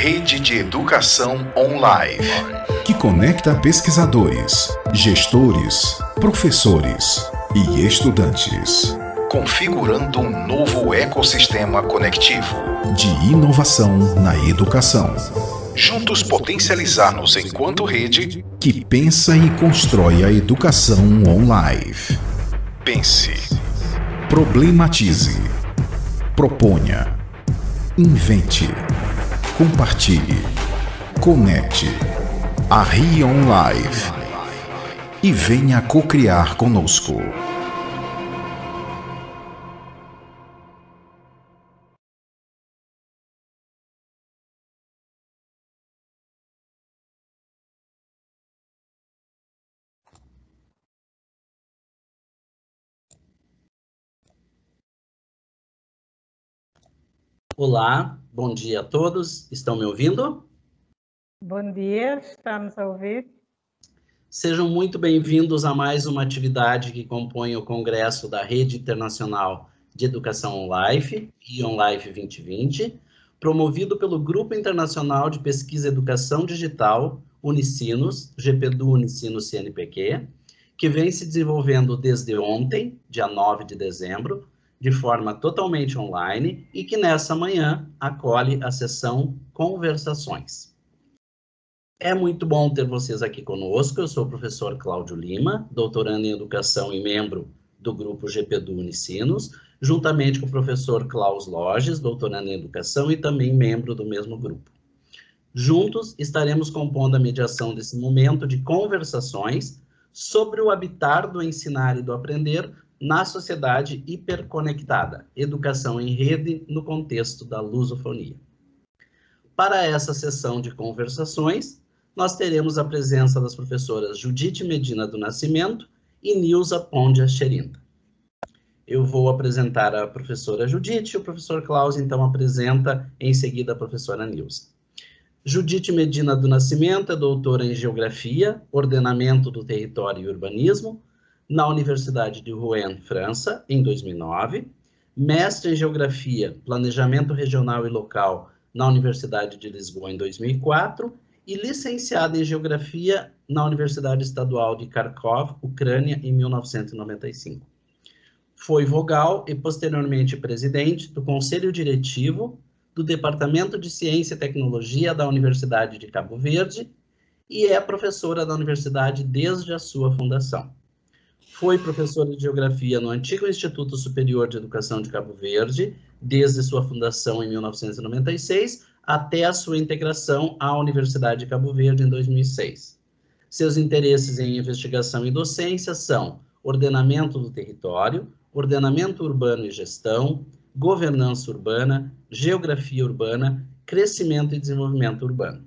Rede de Educação Online, que conecta pesquisadores, gestores, professores e estudantes, configurando um novo ecossistema conectivo de inovação na educação. Juntos potencializar-nos enquanto rede que pensa e constrói a educação online. Pense, problematize, proponha, invente, compartilhe, conecte, arrie online e venha co-criar conosco. Olá, bom dia a todos. Estão me ouvindo? Bom dia, estamos a ouvir. Sejam muito bem-vindos a mais uma atividade que compõe o Congresso da Rede Internacional de Educação OnLife, OnLife 2020, promovido pelo Grupo Internacional de Pesquisa e Educação Digital, Unicinos, GPEDU Unicinos CNPq, que vem se desenvolvendo desde ontem, dia 9 de dezembro, de forma totalmente online e que nessa manhã acolhe a sessão Conversações. É muito bom ter vocês aqui conosco. Eu sou o professor Cláudio Lima, doutorando em Educação e membro do grupo GPEDU Unicinos, juntamente com o professor Klaus Loges, doutorando em Educação e também membro do mesmo grupo. Juntos estaremos compondo a mediação desse momento de conversações sobre o habitar do ensinar e do aprender na sociedade hiperconectada, educação em rede no contexto da lusofonia. Para essa sessão de conversações, nós teremos a presença das professoras Judite Medina do Nascimento e Nilza Pondia Xerinda. Eu vou apresentar a professora Judite, o professor Klaus então apresenta em seguida a professora Nilza. Judite Medina do Nascimento é doutora em Geografia, Ordenamento do Território e Urbanismo, na Universidade de Rouen, França, em 2009, mestre em Geografia, Planejamento Regional e Local na Universidade de Lisboa, em 2004, e licenciada em Geografia na Universidade Estadual de Kharkov, Ucrânia, em 1995. Foi vogal e, posteriormente, presidente do Conselho Diretivo do Departamento de Ciência e Tecnologia da Universidade de Cabo Verde e é professora da universidade desde a sua fundação. Foi professora de Geografia no antigo Instituto Superior de Educação de Cabo Verde, desde sua fundação em 1996, até a sua integração à Universidade de Cabo Verde em 2006. Seus interesses em investigação e docência são ordenamento do território, ordenamento urbano e gestão, governança urbana, geografia urbana, crescimento e desenvolvimento urbano.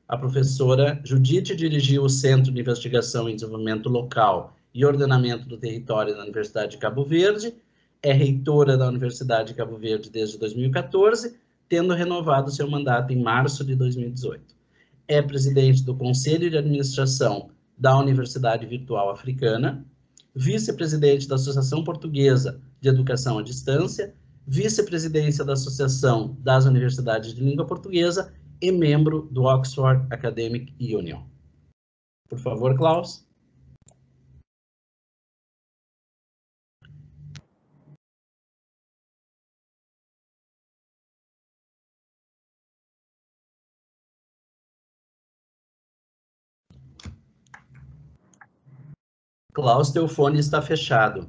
A professora Judite dirigiu o Centro de Investigação e Desenvolvimento Local e Ordenamento do Território da Universidade de Cabo Verde, é reitora da Universidade de Cabo Verde desde 2014, tendo renovado seu mandato em março de 2018. É presidente do Conselho de Administração da Universidade Virtual Africana, vice-presidente da Associação Portuguesa de Educação à Distância, vice-presidência da Associação das Universidades de Língua Portuguesa e membro do Oxford Academic Union. Por favor, Klaus. Klaus, teu fone está fechado.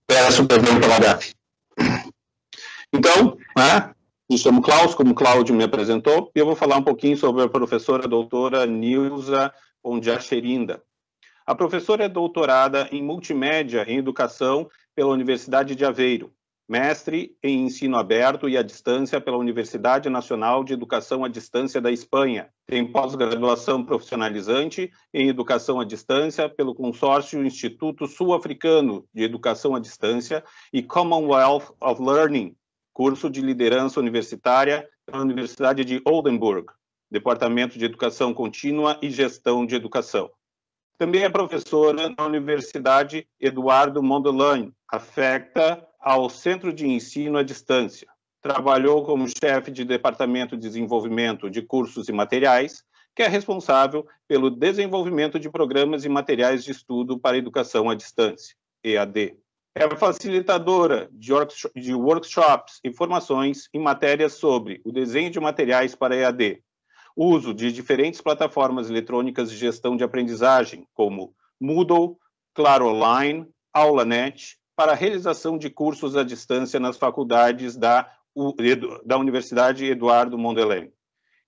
Peço perdão pela gafe. Então, me chamo Klaus, como o Cláudio me apresentou, e eu vou falar um pouquinho sobre a professora doutora Nilza Pondia Xerinda. A professora é doutorada em Multimédia em Educação pela Universidade de Aveiro, mestre em Ensino Aberto e à Distância pela Universidade Nacional de Educação à Distância da Espanha. Tem pós-graduação profissionalizante em Educação à Distância pelo consórcio Instituto Sul-Africano de Educação à Distância e Commonwealth of Learning, curso de liderança universitária pela Universidade de Oldenburg, Departamento de Educação Contínua e Gestão de Educação. Também é professora na Universidade Eduardo Mondlane, afecta ao Centro de Ensino à Distância. Trabalhou como chefe de Departamento de Desenvolvimento de Cursos e Materiais, que é responsável pelo desenvolvimento de programas e materiais de estudo para educação à distância, EAD. É facilitadora de workshops e formações em matérias sobre o desenho de materiais para EAD, uso de diferentes plataformas eletrônicas de gestão de aprendizagem, como Moodle, Claro Online, AulaNet, para a realização de cursos à distância nas faculdades da Universidade Eduardo Mondlane,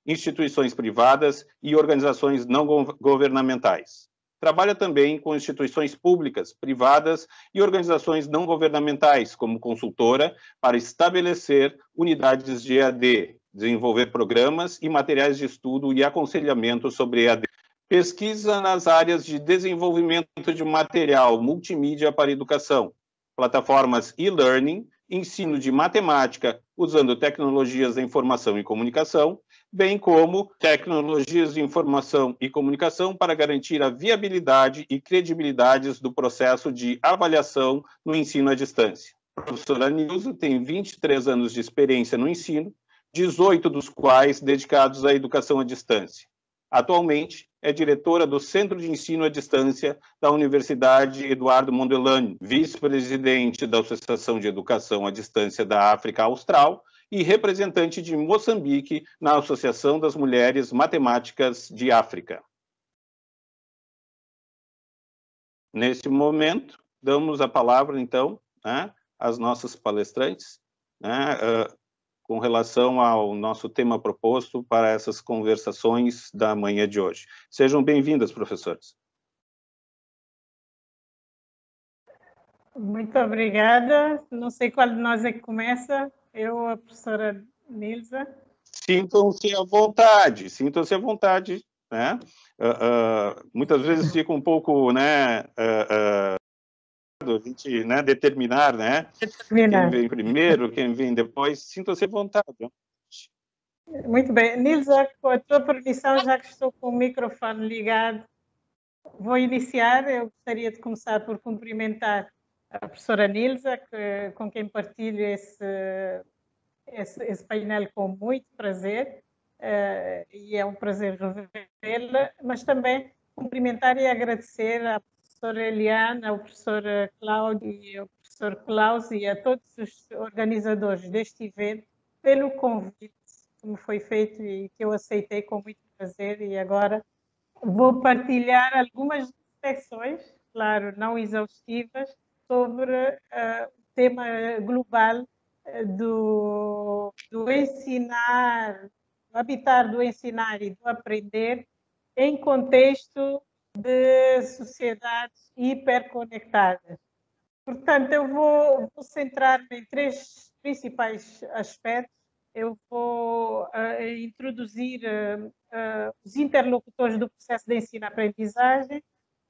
instituições privadas e organizações não governamentais. Trabalha também com instituições públicas, privadas e organizações não governamentais, como consultora, para estabelecer unidades de EAD, desenvolver programas e materiais de estudo e aconselhamento sobre EAD. Pesquisa nas áreas de desenvolvimento de material multimídia para educação, plataformas e-learning, ensino de matemática usando tecnologias da informação e comunicação, bem como tecnologias de informação e comunicação para garantir a viabilidade e credibilidade do processo de avaliação no ensino à distância. A professora Nilza tem 23 anos de experiência no ensino, 18 dos quais dedicados à educação à distância. Atualmente, é diretora do Centro de Ensino à Distância da Universidade Eduardo Mondlane, vice-presidente da Associação de Educação à Distância da África Austral e representante de Moçambique na Associação das Mulheres Matemáticas de África. Neste momento, damos a palavra, então, às nossas palestrantes, com relação ao nosso tema proposto para essas conversações da manhã de hoje. Sejam bem-vindas, professoras. Muito obrigada. Não sei qual de nós é que começa, eu ou a professora Nilza. Sintam-se à vontade, sintam-se à vontade, né? Muitas vezes fica um pouco, né, a gente, né, determinar, né, quem vem primeiro, quem vem depois, sintam-se à vontade. Muito bem. Nilza, com a tua permissão, já que estou com o microfone ligado, vou iniciar. Eu gostaria de começar por cumprimentar a professora Nilza, com quem partilho esse painel com muito prazer, e é um prazer revê-la, mas também cumprimentar e agradecer à professora Eliane, ao professor Cláudio e ao professor Klaus e a todos os organizadores deste evento pelo convite que me foi feito e que eu aceitei com muito prazer, e agora vou partilhar algumas reflexões, claro, não exaustivas, sobre o tema global do ensinar, do habitar do ensinar e do aprender em contexto de sociedades hiperconectadas. Portanto, eu vou centrar-me em três principais aspectos. Eu vou introduzir os interlocutores do processo de ensino-aprendizagem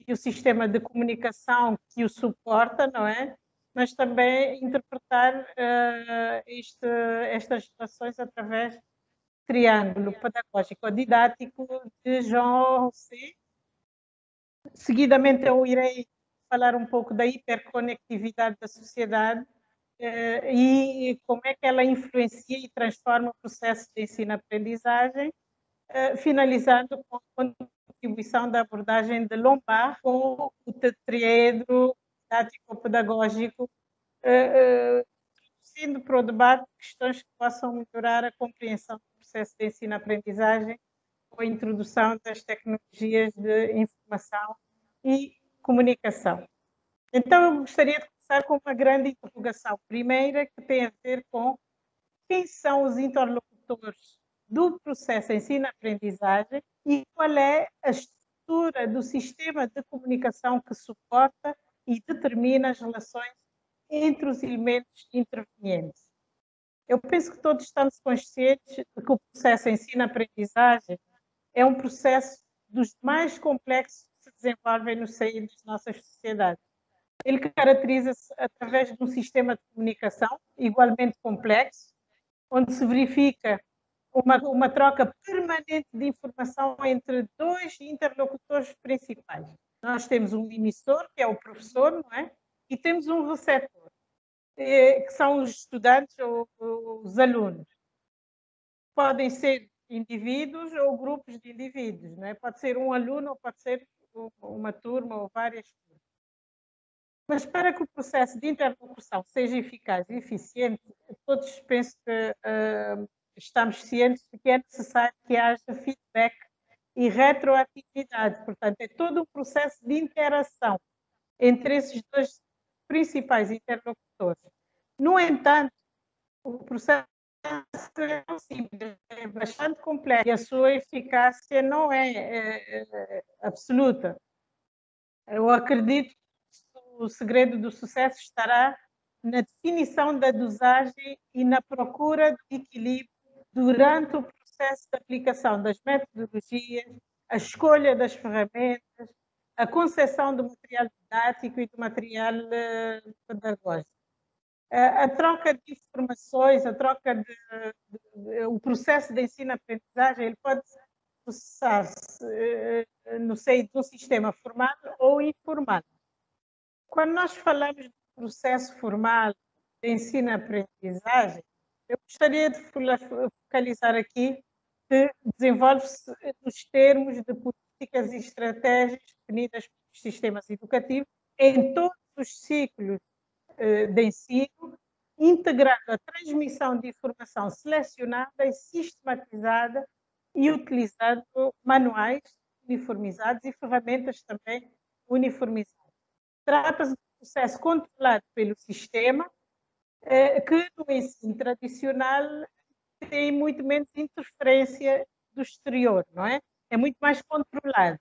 e o sistema de comunicação que o suporta, não é? Mas também interpretar estas relações através do triângulo pedagógico-didático de Jean Rosset. Seguidamente, eu irei falar um pouco da hiperconectividade da sociedade e como é que ela influencia e transforma o processo de ensino-aprendizagem, finalizando com a contribuição da abordagem de Lombard com o tetraedro didático-pedagógico, introduzindo para o debate questões que possam melhorar a compreensão do processo de ensino-aprendizagem com a introdução das tecnologias de informação e comunicação. Então, eu gostaria de começar com uma grande interrogação. Primeira, que tem a ver com quem são os interlocutores do processo de ensino-aprendizagem e qual é a estrutura do sistema de comunicação que suporta e determina as relações entre os elementos intervenientes. Eu penso que todos estamos conscientes de que o processo de ensino-aprendizagem é um processo dos mais complexos que se desenvolvem no seio das nossas sociedades. Ele caracteriza-se através de um sistema de comunicação igualmente complexo, onde se verifica uma troca permanente de informação entre dois interlocutores principais. Nós temos um emissor, que é o professor, não é? E temos um receptor, que são os estudantes ou os alunos. Podem ser indivíduos ou grupos de indivíduos, não é? Pode ser um aluno ou pode ser uma turma ou várias turmas. Mas para que o processo de interlocução seja eficaz e eficiente, todos penso que estamos cientes de que é necessário que haja feedback e retroatividade. Portanto, é todo um processo de interação entre esses dois principais interlocutores. No entanto, o processo é simples, é bastante complexo e a sua eficácia não é absoluta. Eu acredito que o segredo do sucesso estará na definição da dosagem e na procura do equilíbrio durante o processo de aplicação das metodologias, a escolha das ferramentas, a concepção do material didático e do material pedagógico. A troca de informações, o processo de ensino-aprendizagem, ele pode processar-se no seio de um sistema formal ou informal. Quando nós falamos do processo formal de ensino-aprendizagem, eu gostaria de focalizar aqui que desenvolve-se nos termos de políticas e estratégias definidas pelos sistemas educativos em todos os ciclos de ensino, integrando a transmissão de informação selecionada e sistematizada e utilizando manuais uniformizados e ferramentas também uniformizadas. Trata-se de um processo controlado pelo sistema, que no ensino tradicional tem muito menos interferência do exterior, não é? É muito mais controlado.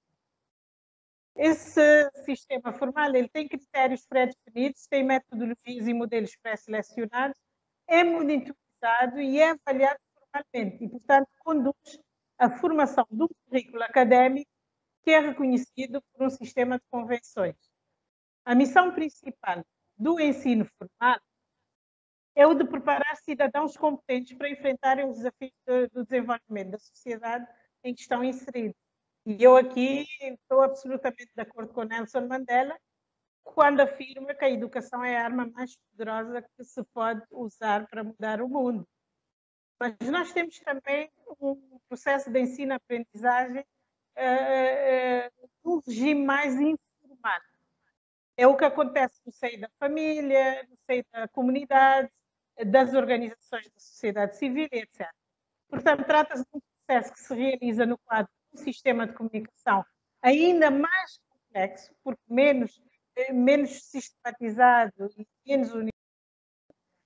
Esse sistema formal, ele tem critérios pré-definidos, tem metodologias e modelos pré-selecionados, é monitorizado e é avaliado formalmente e, portanto, conduz à formação de um currículo académico que é reconhecido por um sistema de convenções. A missão principal do ensino formal é o de preparar cidadãos competentes para enfrentarem os desafios do desenvolvimento da sociedade em que estão inseridos. E eu aqui estou absolutamente de acordo com Nelson Mandela, quando afirma que a educação é a arma mais poderosa que se pode usar para mudar o mundo. Mas nós temos também um processo de ensino-aprendizagem num regime mais informal. É o que acontece no seio da família, no seio da comunidade, das organizações da sociedade civil, etc. Portanto, trata-se de um processo que se realiza no quadro de um sistema de comunicação ainda mais complexo, porque menos sistematizado e menos unido,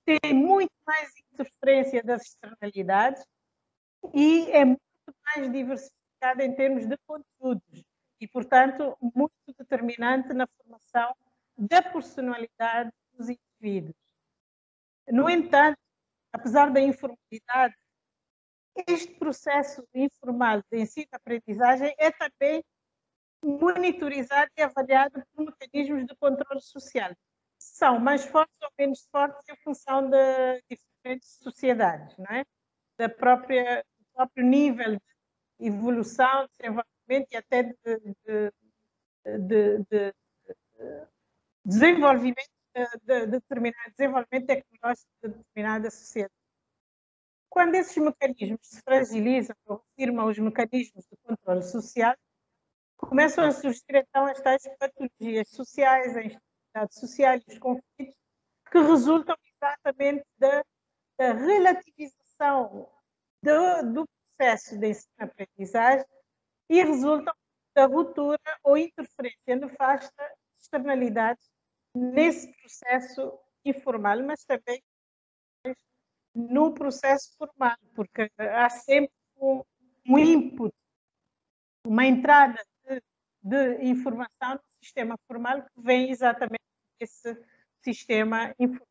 tem muito mais interferência das externalidades e é muito mais diversificado em termos de conteúdos e, portanto, muito determinante na formação da personalidade dos indivíduos. No entanto, apesar da informalidade, este processo informal de ensino-aprendizagem é também monitorizado e avaliado por mecanismos de controle social. São mais fortes ou menos fortes em função de diferentes sociedades, não é? Do próprio nível de evolução, desenvolvimento e até de desenvolvimento desenvolvimento tecnológico de determinada sociedade. Quando esses mecanismos se fragilizam ou afirmam os mecanismos de controle social, começam a surgir então as tais patologias sociais, a instabilidade social e os conflitos que resultam exatamente da relativização do processo de ensino-aprendizagem e resultam da ruptura ou interferência nefasta de externalidades nesse processo informal, mas também no processo formal, porque há sempre um input, uma entrada de informação no sistema formal que vem exatamente desse sistema informal.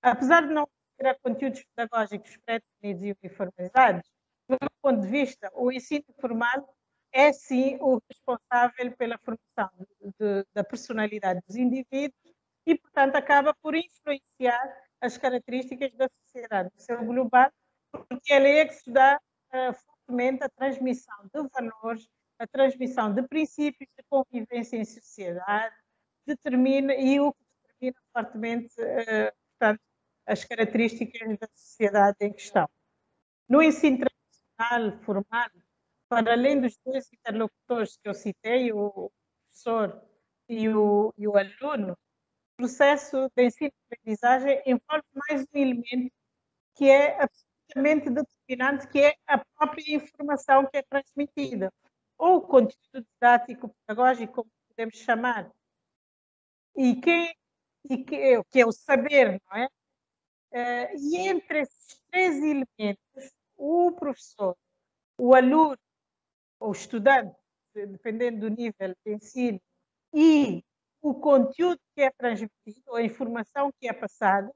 Apesar de não ter conteúdos pedagógicos pré-definidos e uniformizados, do meu ponto de vista, o ensino formal é sim o responsável pela formação da personalidade dos indivíduos e, portanto, acaba por influenciar as características da sociedade no seu global, porque ela é que se dá fortemente a transmissão de valores a transmissão de princípios de convivência em sociedade, determina fortemente, portanto, as características da sociedade em questão. No ensino tradicional, formal, para além dos dois interlocutores que eu citei, o professor e o aluno, o processo de ensino-aprendizagem envolve mais um elemento que é absolutamente determinante, que é a própria informação que é transmitida, ou o conteúdo didático pedagógico, como podemos chamar. Que é o saber, não é? E entre esses três elementos, o professor, o aluno, ou o estudante, dependendo do nível de ensino, e o conteúdo que é transmitido, ou a informação que é passada,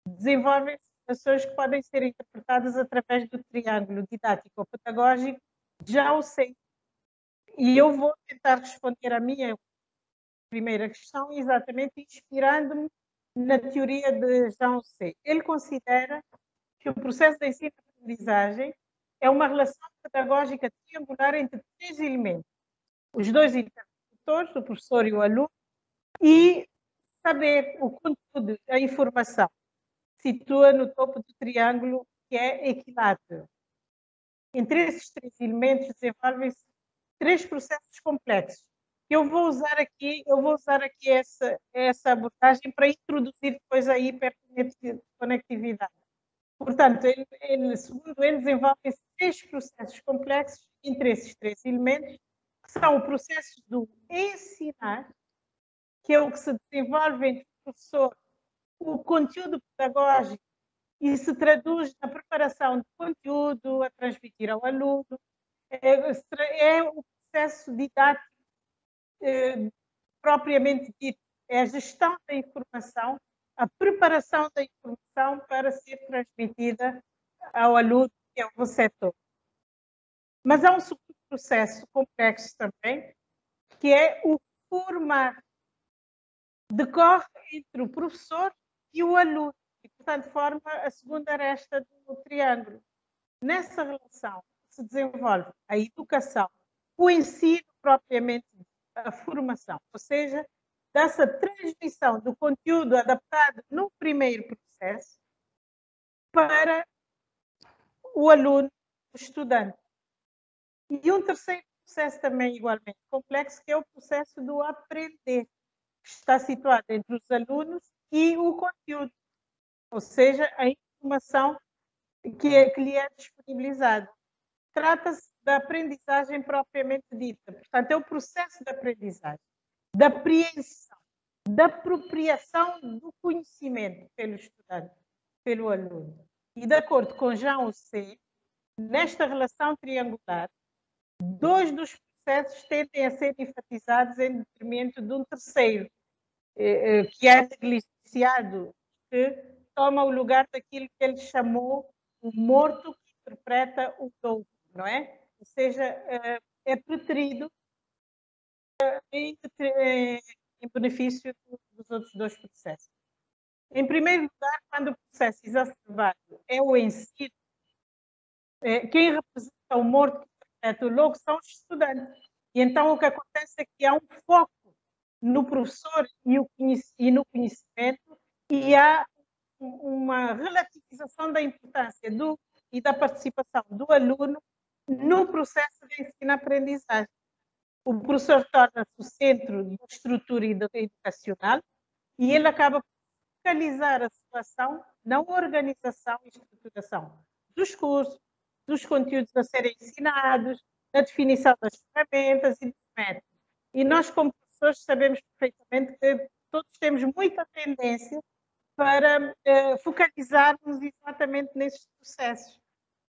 desenvolvem ações que podem ser interpretadas através do triângulo didático-pedagógico, já o sei. E eu vou tentar responder a minha primeira questão exatamente inspirando-me na teoria de Jean C. Ele considera que o processo de ensino-aprendizagem é uma relação pedagógica triangular entre três elementos: os dois interlocutores, o professor e o aluno, e saber o conteúdo, a informação, situa no topo do triângulo que é equilátero. Entre esses três elementos desenvolvem-se três processos complexos. Eu vou usar aqui essa abordagem para introduzir depois a hiperconectividade. Portanto, segundo ele, desenvolvem-se três processos complexos entre esses três elementos, que são o processo do ensinar, que é o que se desenvolve entre o professor, o conteúdo pedagógico, e se traduz na preparação de conteúdo a transmitir ao aluno. É o processo didático propriamente dito, é a gestão da informação, a preparação da informação para ser transmitida ao aluno, que é o receptor. Mas há um segundo processo complexo também, que é o formar. Decorre entre o professor e o aluno, e, portanto, forma a segunda aresta do triângulo. Nessa relação se desenvolve a educação, o ensino propriamente dito, a formação, ou seja, dessa transmissão do conteúdo adaptado no primeiro processo para o aluno, o estudante. E um terceiro processo também igualmente complexo, que é o processo do aprender, que está situado entre os alunos e o conteúdo, ou seja, a informação que lhe é disponibilizada. Trata-se da aprendizagem propriamente dita. Portanto, é o processo de aprendizagem, da apreensão, da apropriação do conhecimento pelo estudante, pelo aluno. E, de acordo com Jean C., nesta relação triangular, dois dos processos tendem a ser enfatizados em detrimento de um terceiro, que é negligenciado, que toma o lugar daquilo que ele chamou o morto que interpreta o douto, não é? Ou seja, é preterido em benefício dos outros dois processos. Em primeiro lugar, quando o processo exacerbado é o ensino, quem representa o morto que interpreta o logo são os estudantes. E então o que acontece é que há um foco no professor e no conhecimento, e há uma relativização da importância e da participação do aluno no processo de ensino-aprendizagem. O professor torna-se o centro da estrutura educacional e ele acaba por focalizar a situação na organização e estruturação dos cursos, dos conteúdos a serem ensinados, na definição das ferramentas e dos métodos. E nós, como professores, sabemos perfeitamente que todos temos muita tendência para focalizarmos exatamente nesses processos.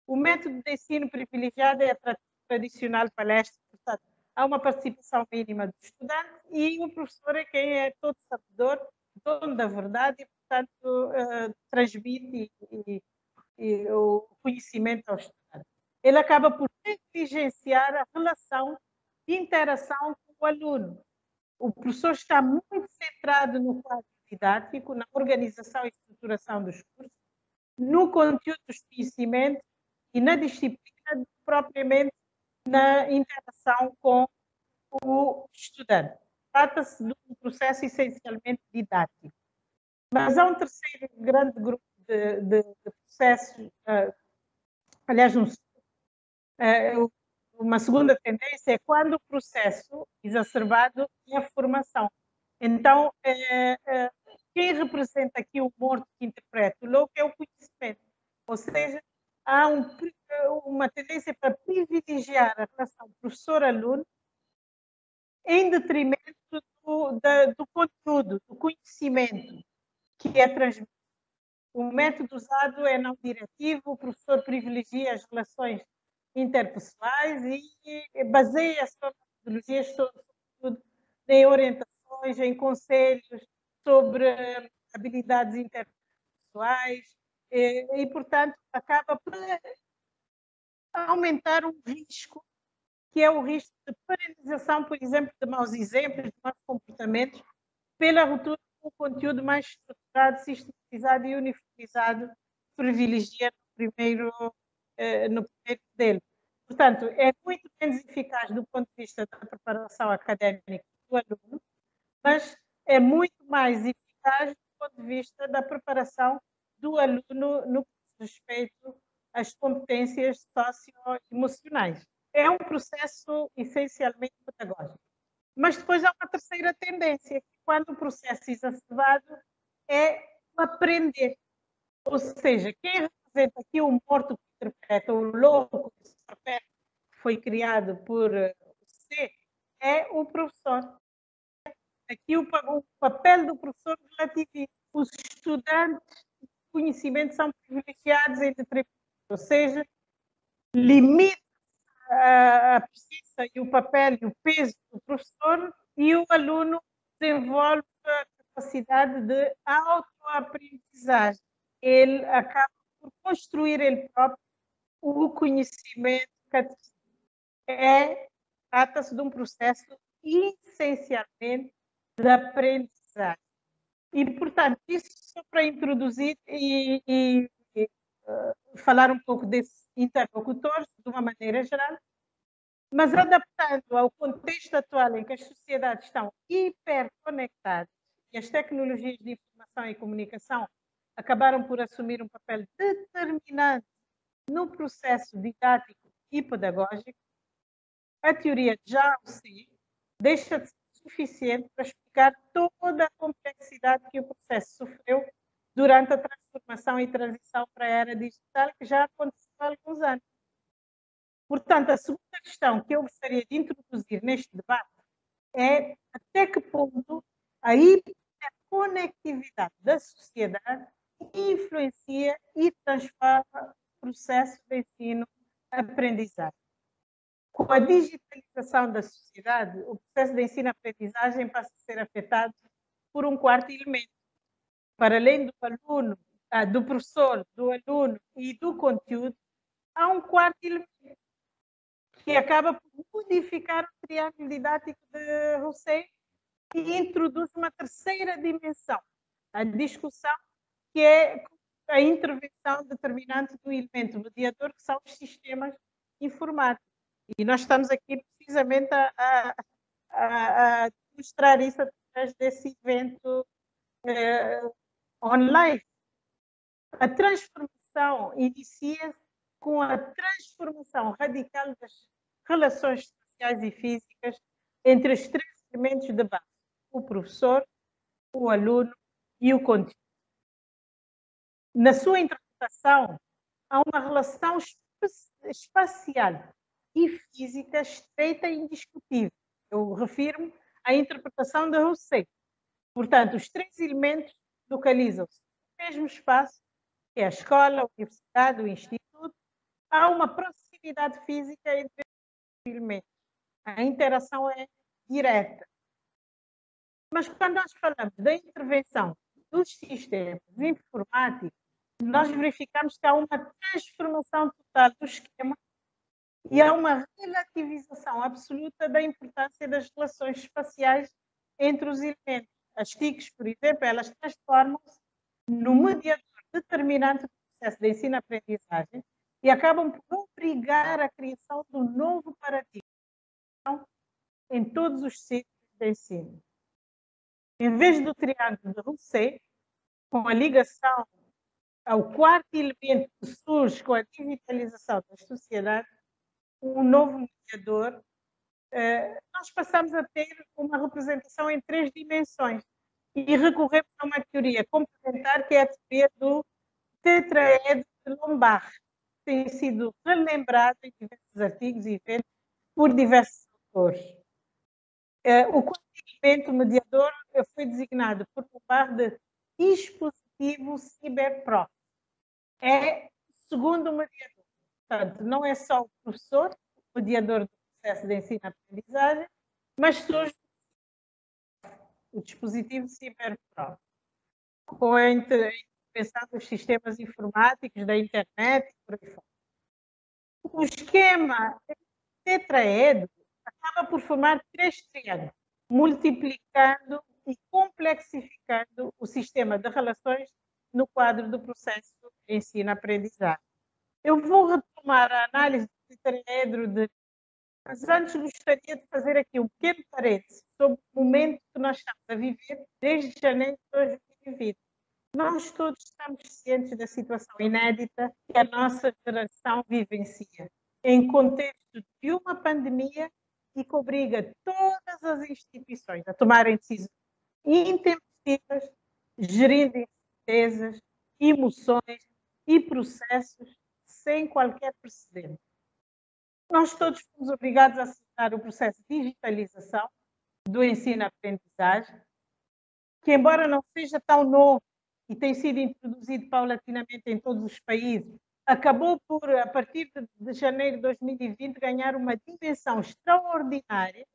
O método de ensino privilegiado é a tradicional palestra, portanto, há uma participação mínima do estudante e o professor é quem é todo sabedor, dono da verdade e, portanto, transmite o conhecimento ao estudante. Ele acaba por negligenciar a relação de interação com o aluno. O professor está muito centrado no quadro didático, na organização e estruturação dos cursos, no conteúdo dos conhecimentos e na disciplina propriamente na interação com o estudante. Trata-se de um processo essencialmente didático. Mas há um terceiro grande grupo de processos, aliás, uma segunda tendência é quando o processo exacerbado é a formação. Então, quem representa aqui o morto que interpreta o louco é o conhecimento. Ou seja, há uma tendência para privilegiar a relação professor-aluno em detrimento do conteúdo, do conhecimento que é transmitido. O método usado é não diretivo, o professor privilegia as relações interpessoais e baseia as suas metodologias sobretudo em orientações, em conselhos sobre habilidades interpessoais e, portanto, acaba por aumentar um risco, que é o risco de paralisação, por exemplo, de maus exemplos, de maus comportamentos, pela ruptura com o conteúdo mais estruturado, sistematizado e uniformizado, privilegia no primeiro dele. Portanto, é muito menos eficaz do ponto de vista da preparação académica do aluno, mas é muito mais eficaz do ponto de vista da preparação do aluno no que diz respeito às competências socioemocionais. É um processo essencialmente pedagógico. Mas depois há uma terceira tendência, que quando o processo exacerbado é o aprender. Ou seja, quem representa aqui o morto que interpreta, o louco que interpreta, que foi criado por C, é o professor. Aqui o papel do professor relativiza. Os estudantes de conhecimento são privilegiados em detrimento, ou seja, limita a presença e o papel e o peso do professor e o aluno desenvolve a capacidade de autoaprendizagem. Ele acaba por construir ele próprio o conhecimento. Trata-se de um processo essencialmente de aprendizagem. E, portanto, isso só para introduzir e falar um pouco desses interlocutores, de uma maneira geral, mas adaptando ao contexto atual em que as sociedades estão hiperconectadas e as tecnologias de informação e comunicação acabaram por assumir um papel determinante no processo didático e pedagógico, a teoria de Jaume deixa de ser suficiente para explicar toda a complexidade que o processo sofreu durante a transformação e transição para a era digital, que já aconteceu há alguns anos. Portanto, a segunda questão que eu gostaria de introduzir neste debate é até que ponto a hiperconectividade da sociedade influencia e transforma o processo de ensino-aprendizagem. Com a digitalização da sociedade, o processo de ensino-aprendizagem passa a ser afetado por um quarto elemento. Para além do aluno, do professor, do aluno e do conteúdo, há um quarto elemento que acaba por modificar o triângulo didático de Rousseau e introduz uma terceira dimensão, a discussão, que é a intervenção determinante do elemento mediador, que são os sistemas informáticos. E nós estamos aqui precisamente a mostrar isso através desse evento online. A transformação inicia-se com a transformação radical das relações sociais e físicas entre os três elementos de base: o professor, o aluno e o conteúdo. Na sua interpretação, há uma relação espacial e física estreita e indiscutível. Eu refiro-me à interpretação de Rousseau. Portanto, os três elementos localizam-se no mesmo espaço, que é a escola, a universidade, o instituto. Há uma proximidade física entre os elementos. A interação é direta. Mas quando nós falamos da intervenção dos sistemas informáticos, nós verificamos que há uma transformação total do esquema e há uma relativização absoluta da importância das relações espaciais entre os elementos. As TICs, por exemplo, elas transformam-se no mediador determinante do processo de ensino-aprendizagem e acabam por obrigar a criação de um novo paradigma em todos os ciclos de ensino. Em vez do triângulo de Rousseau, com a ligação ao quarto elemento que surge com a digitalização das sociedades, um novo mediador, nós passamos a ter uma representação em 3 dimensões e recorremos a uma teoria complementar, que é a teoria do tetraedro de Lombard, que tem sido relembrado em diversos artigos e eventos por diversos autores. O quarto elemento mediador foi designado por Lombard de dispositivo cyberpro. É o segundo mediador. Portanto, não é só o professor, o mediador do processo de ensino-aprendizagem, mas surge o dispositivo cyberpro, com a intervenção dos sistemas informáticos, da internet e por aí fora. O esquema tetraedro acaba por formar 3 triângulos, multiplicando e complexificando o sistema de relações no quadro do processo de ensino-aprendizagem. Eu vou retomar a análise do tetraedro, mas antes gostaria de fazer aqui um pequeno parênteses sobre o momento que nós estamos a viver desde janeiro de 2020. Nós todos estamos cientes da situação inédita que a nossa geração vivencia, em contexto de uma pandemia e que obriga todas as instituições a tomarem decisões intempestivas, gerindo incertezas, emoções e processos sem qualquer precedente. Nós todos fomos obrigados a acelerar o processo de digitalização do ensino-aprendizagem, que, embora não seja tão novo e tenha sido introduzido paulatinamente em todos os países, acabou por, a partir de janeiro de 2020, ganhar uma dimensão extraordinária,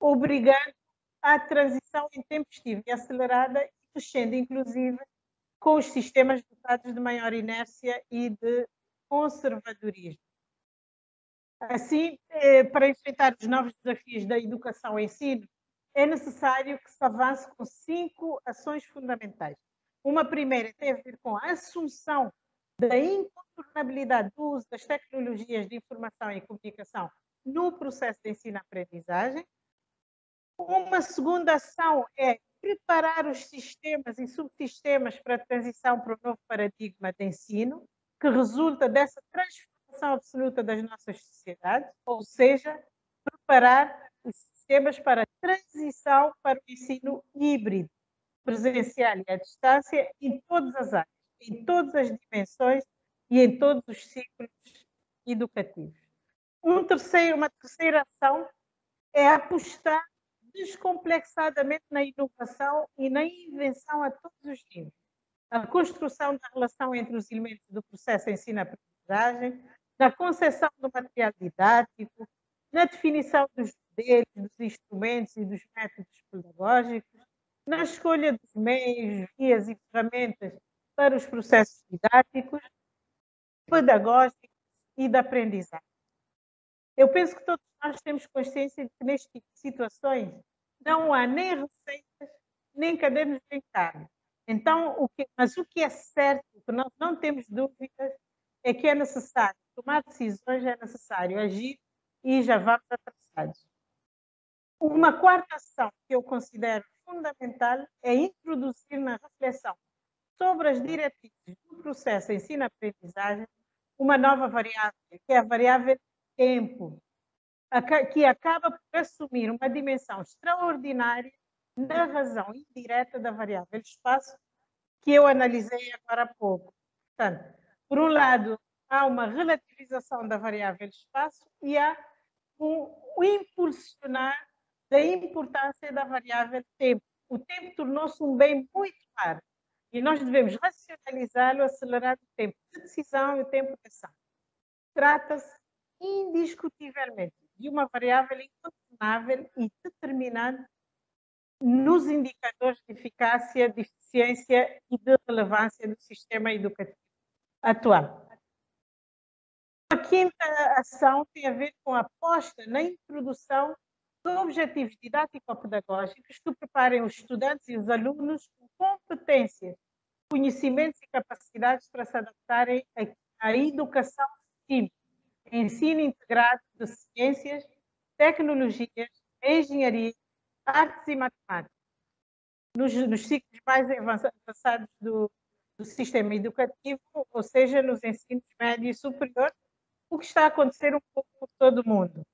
obrigando à transição intempestiva e acelerada, e mexendo, inclusive, com os sistemas dotados de maior inércia e de conservadorismo. Assim, para enfrentar os novos desafios da educação e ensino, é necessário que se avance com 5 ações fundamentais. Uma primeira tem a ver com a assunção da incontornabilidade do uso das tecnologias de informação e comunicação no processo de ensino-aprendizagem. Uma segunda ação é preparar os sistemas e subsistemas para a transição para o novo paradigma de ensino, que resulta dessa transformação absoluta das nossas sociedades, ou seja, preparar os sistemas para a transição para o ensino híbrido, presencial e à distância, em todas as áreas, em todas as dimensões e em todos os ciclos educativos. Uma terceira ação é apostar descomplexadamente na inovação e na invenção a todos os níveis. A construção da relação entre os elementos do processo de ensino-aprendizagem, na concepção do material didático, na definição dos modelos, dos instrumentos e dos métodos pedagógicos, na escolha dos meios, vias e ferramentas para os processos didáticos, pedagógicos e de aprendizagem. Eu penso que todos nós temos consciência de que neste tipo de situações não há nem receitas, nem cadernos de encargo. Então, mas o que é certo, o que nós não temos dúvidas, é que é necessário tomar decisões, é necessário agir e já vamos atrasados. Uma quarta ação que eu considero fundamental é introduzir na reflexão sobre as diretrizes do processo de ensino-aprendizagem uma nova variável, que é a variável tempo, que acaba por assumir uma dimensão extraordinária na razão indireta da variável espaço, que eu analisei agora há pouco. Portanto, por um lado, há uma relativização da variável espaço e há um impulsionar da importância da variável tempo. O tempo tornou-se um bem muito raro e nós devemos racionalizá-lo, acelerar o tempo de decisão e o tempo de ação. Trata-se indiscutivelmente de uma variável incontornável e determinante nos indicadores de eficácia, de eficiência e de relevância do sistema educativo atual. A quinta ação tem a ver com a aposta na introdução de objetivos didático-pedagógicos que preparem os estudantes e os alunos com competências, conhecimentos e capacidades para se adaptarem à educação STEAM, ensino integrado de ciências, tecnologias, engenharia, artes e matemática. Nos ciclos mais avançados do sistema educativo, ou seja, nos ensinos médio e superior, o que está a acontecer um pouco por todo o mundo.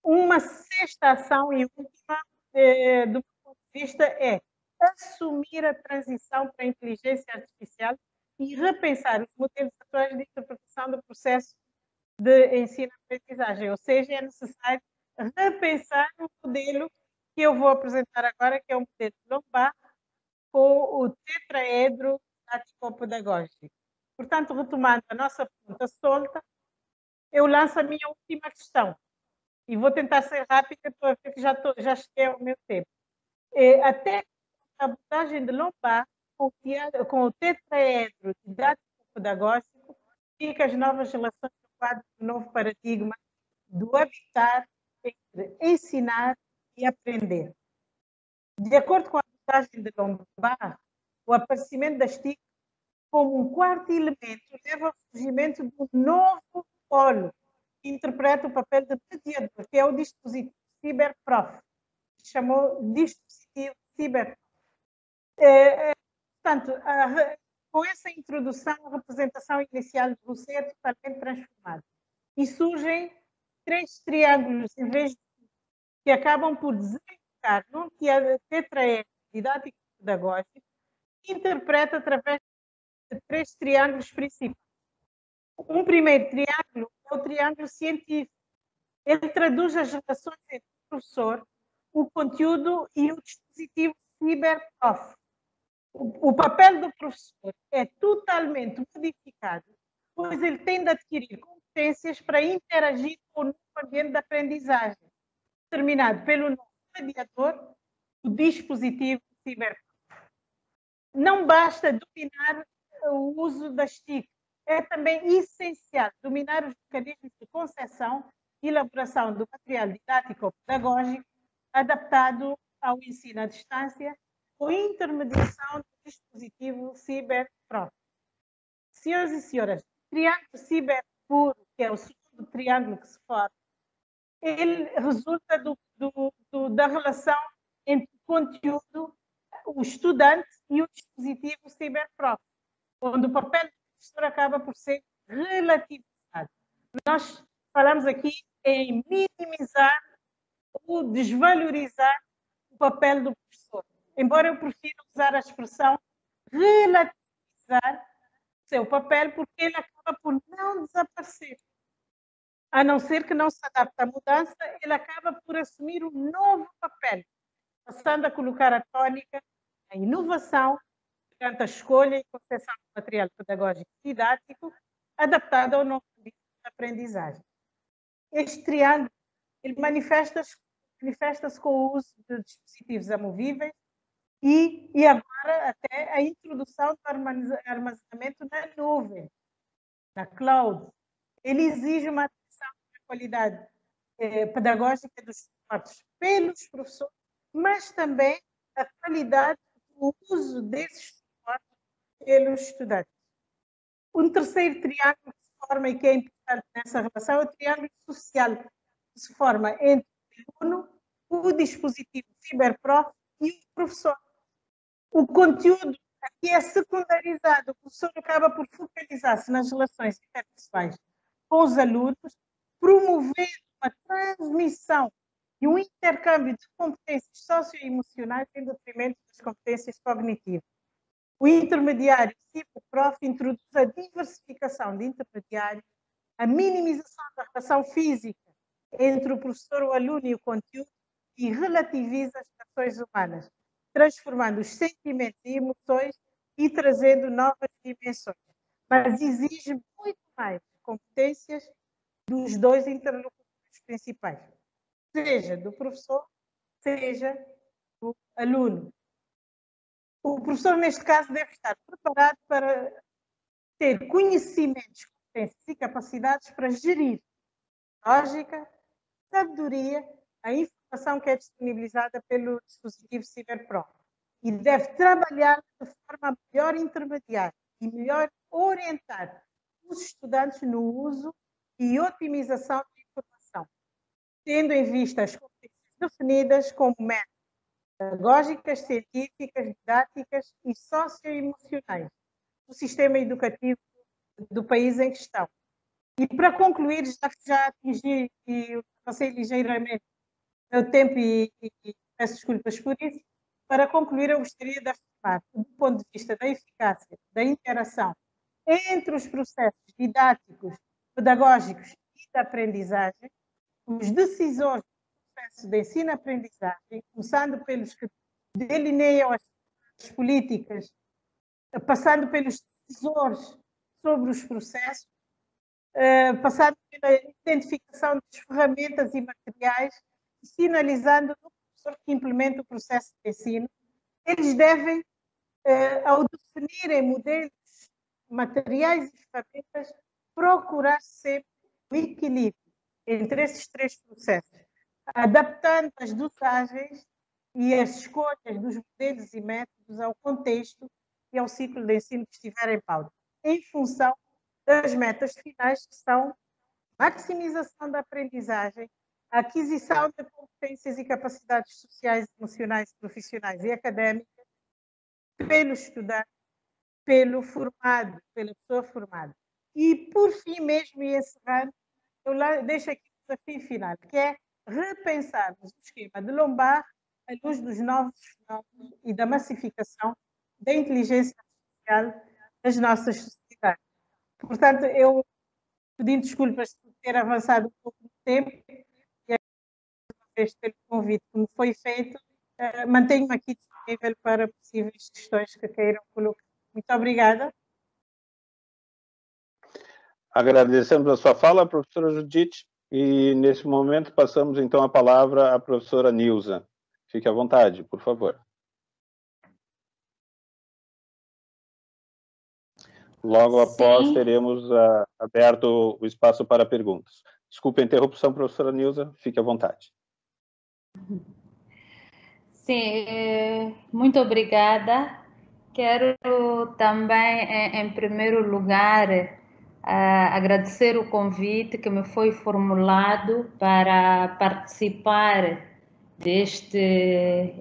Uma sexta ação e última, do meu ponto de vista, é assumir a transição para a inteligência artificial e repensar os modelos atuais de interpretação do processo de ensino-aprendizagem. Ou seja, é necessário repensar o modelo que eu vou apresentar agora, que é o modelo Lombard, com o tetraedro didático-pedagógico. Portanto, retomando a nossa pergunta solta, eu lanço a minha última questão. E vou tentar ser rápida, para ver que já cheguei ao meu tempo. Até a abordagem de Lombard, com o tetraedro didático-pedagógico, fica as novas relações no quadro do novo paradigma do habitar entre ensinar e aprender. De acordo com a abordagem de Lombard, o aparecimento das TIC como um quarto elemento leva ao surgimento de um novo polo que interpreta o papel de mediador, que é o dispositivo CyberProf, que se chamou dispositivo CyberProf. Portanto, com essa introdução, a representação inicial de você é totalmente transformada. E surgem 3 triângulos, em vez de que acabam por desembocar num tetraedro didático-pedagógico, que interpreta através de 3 triângulos principais. Um primeiro triângulo é o triângulo científico. Ele traduz as relações entre o professor, o conteúdo e o dispositivo CyberProf. O papel do professor é totalmente modificado, pois ele tem de adquirir competências para interagir com o novo ambiente de aprendizagem, determinado pelo novo mediador, o dispositivo CyberProf. Não basta dominar o uso das TIC, é também essencial dominar os mecanismos de concepção e elaboração do material didático-pedagógico adaptado ao ensino à distância, com intermediação do dispositivo CyberProf. Senhoras e senhores, o triângulo CyberPuro, que é o segundo triângulo que se forma, ele resulta da relação entre o conteúdo, o estudante e o dispositivo CyberProf, onde o papel do professor acaba por ser relativizado. Nós falamos aqui em minimizar ou desvalorizar o papel do professor, embora eu prefira usar a expressão relativizar o seu papel, porque ele acaba por não desaparecer. A não ser que não se adapte à mudança, ele acaba por assumir um novo papel, passando a colocar a tónica, a inovação, perante a escolha e concepção do material pedagógico e didático, adaptado ao novo ambiente de aprendizagem. Este triângulo ele manifesta-se com o uso de dispositivos amovíveis e agora até a introdução do armazenamento na nuvem, na cloud. Ele exige uma atenção à qualidade pedagógica dos suportes pelos professores, mas também a qualidade do uso desses suportes pelos estudantes. Um terceiro triângulo que se forma e que é importante nessa relação é o triângulo social, que se forma entre o aluno, o dispositivo CyberProf e o professor. O conteúdo aqui é secundarizado, o professor acaba por focalizar-se nas relações interpessoais com os alunos, promovendo uma transmissão e um intercâmbio de competências socioemocionais em detrimento das competências cognitivas. O intermediário CyberProf introduz a diversificação de intermediários, a minimização da relação física entre o professor, o aluno e o conteúdo e relativiza as relações humanas, transformando os sentimentos e emoções e trazendo novas dimensões. Mas exige muito mais competências dos 2 interlocutores principais, seja do professor, seja do aluno. O professor, neste caso, deve estar preparado para ter conhecimentos, competências e capacidades para gerir lógica, sabedoria, a informação que é disponibilizada pelo dispositivo CyberProf e deve trabalhar de forma a melhor intermediar e melhor orientar dos estudantes no uso e otimização da informação, tendo em vista as competências definidas como metas pedagógicas, científicas, didáticas e socioemocionais do sistema educativo do país em questão. E para concluir, já atingi e passei ligeiramente o tempo e peço desculpas por isso. Para concluir, eu gostaria de afirmar, do ponto de vista da eficácia, da interação entre os processos didáticos, pedagógicos e de aprendizagem, os decisores do processo de ensino-aprendizagem, começando pelos que delineiam as políticas, passando pelos decisores sobre os processos, passando pela identificação das ferramentas e materiais, sinalizando no professor que implementa o processo de ensino, eles devem, ao definirem modelos, materiais e ferramentas, procurar sempre o equilíbrio entre esses três processos, adaptando as dosagens e as escolhas dos modelos e métodos ao contexto e ao ciclo de ensino que estiver em pauta, em função das metas finais, que são maximização da aprendizagem, a aquisição de competências e capacidades sociais, emocionais, profissionais e académicas pelo estudante, pelo formado, pela pessoa formada. E, por fim mesmo, e encerrando, eu deixo aqui o desafio final, que é repensarmos o esquema de Lombard à luz dos novos fenómenos e da massificação da inteligência artificial das nossas sociedades. Portanto, eu pedindo desculpas por ter avançado um pouco no tempo e pelo convite que me foi feito, mantenho-me aqui disponível para possíveis questões que queiram colocar. Muito obrigada. Agradecemos a sua fala, professora Judite, e nesse momento passamos então a palavra à professora Nilza. Fique à vontade, por favor. Logo após, teremos aberto o espaço para perguntas. Desculpe a interrupção, professora Nilza, fique à vontade. Sim, muito obrigada. Quero também, em primeiro lugar, agradecer o convite que me foi formulado para participar deste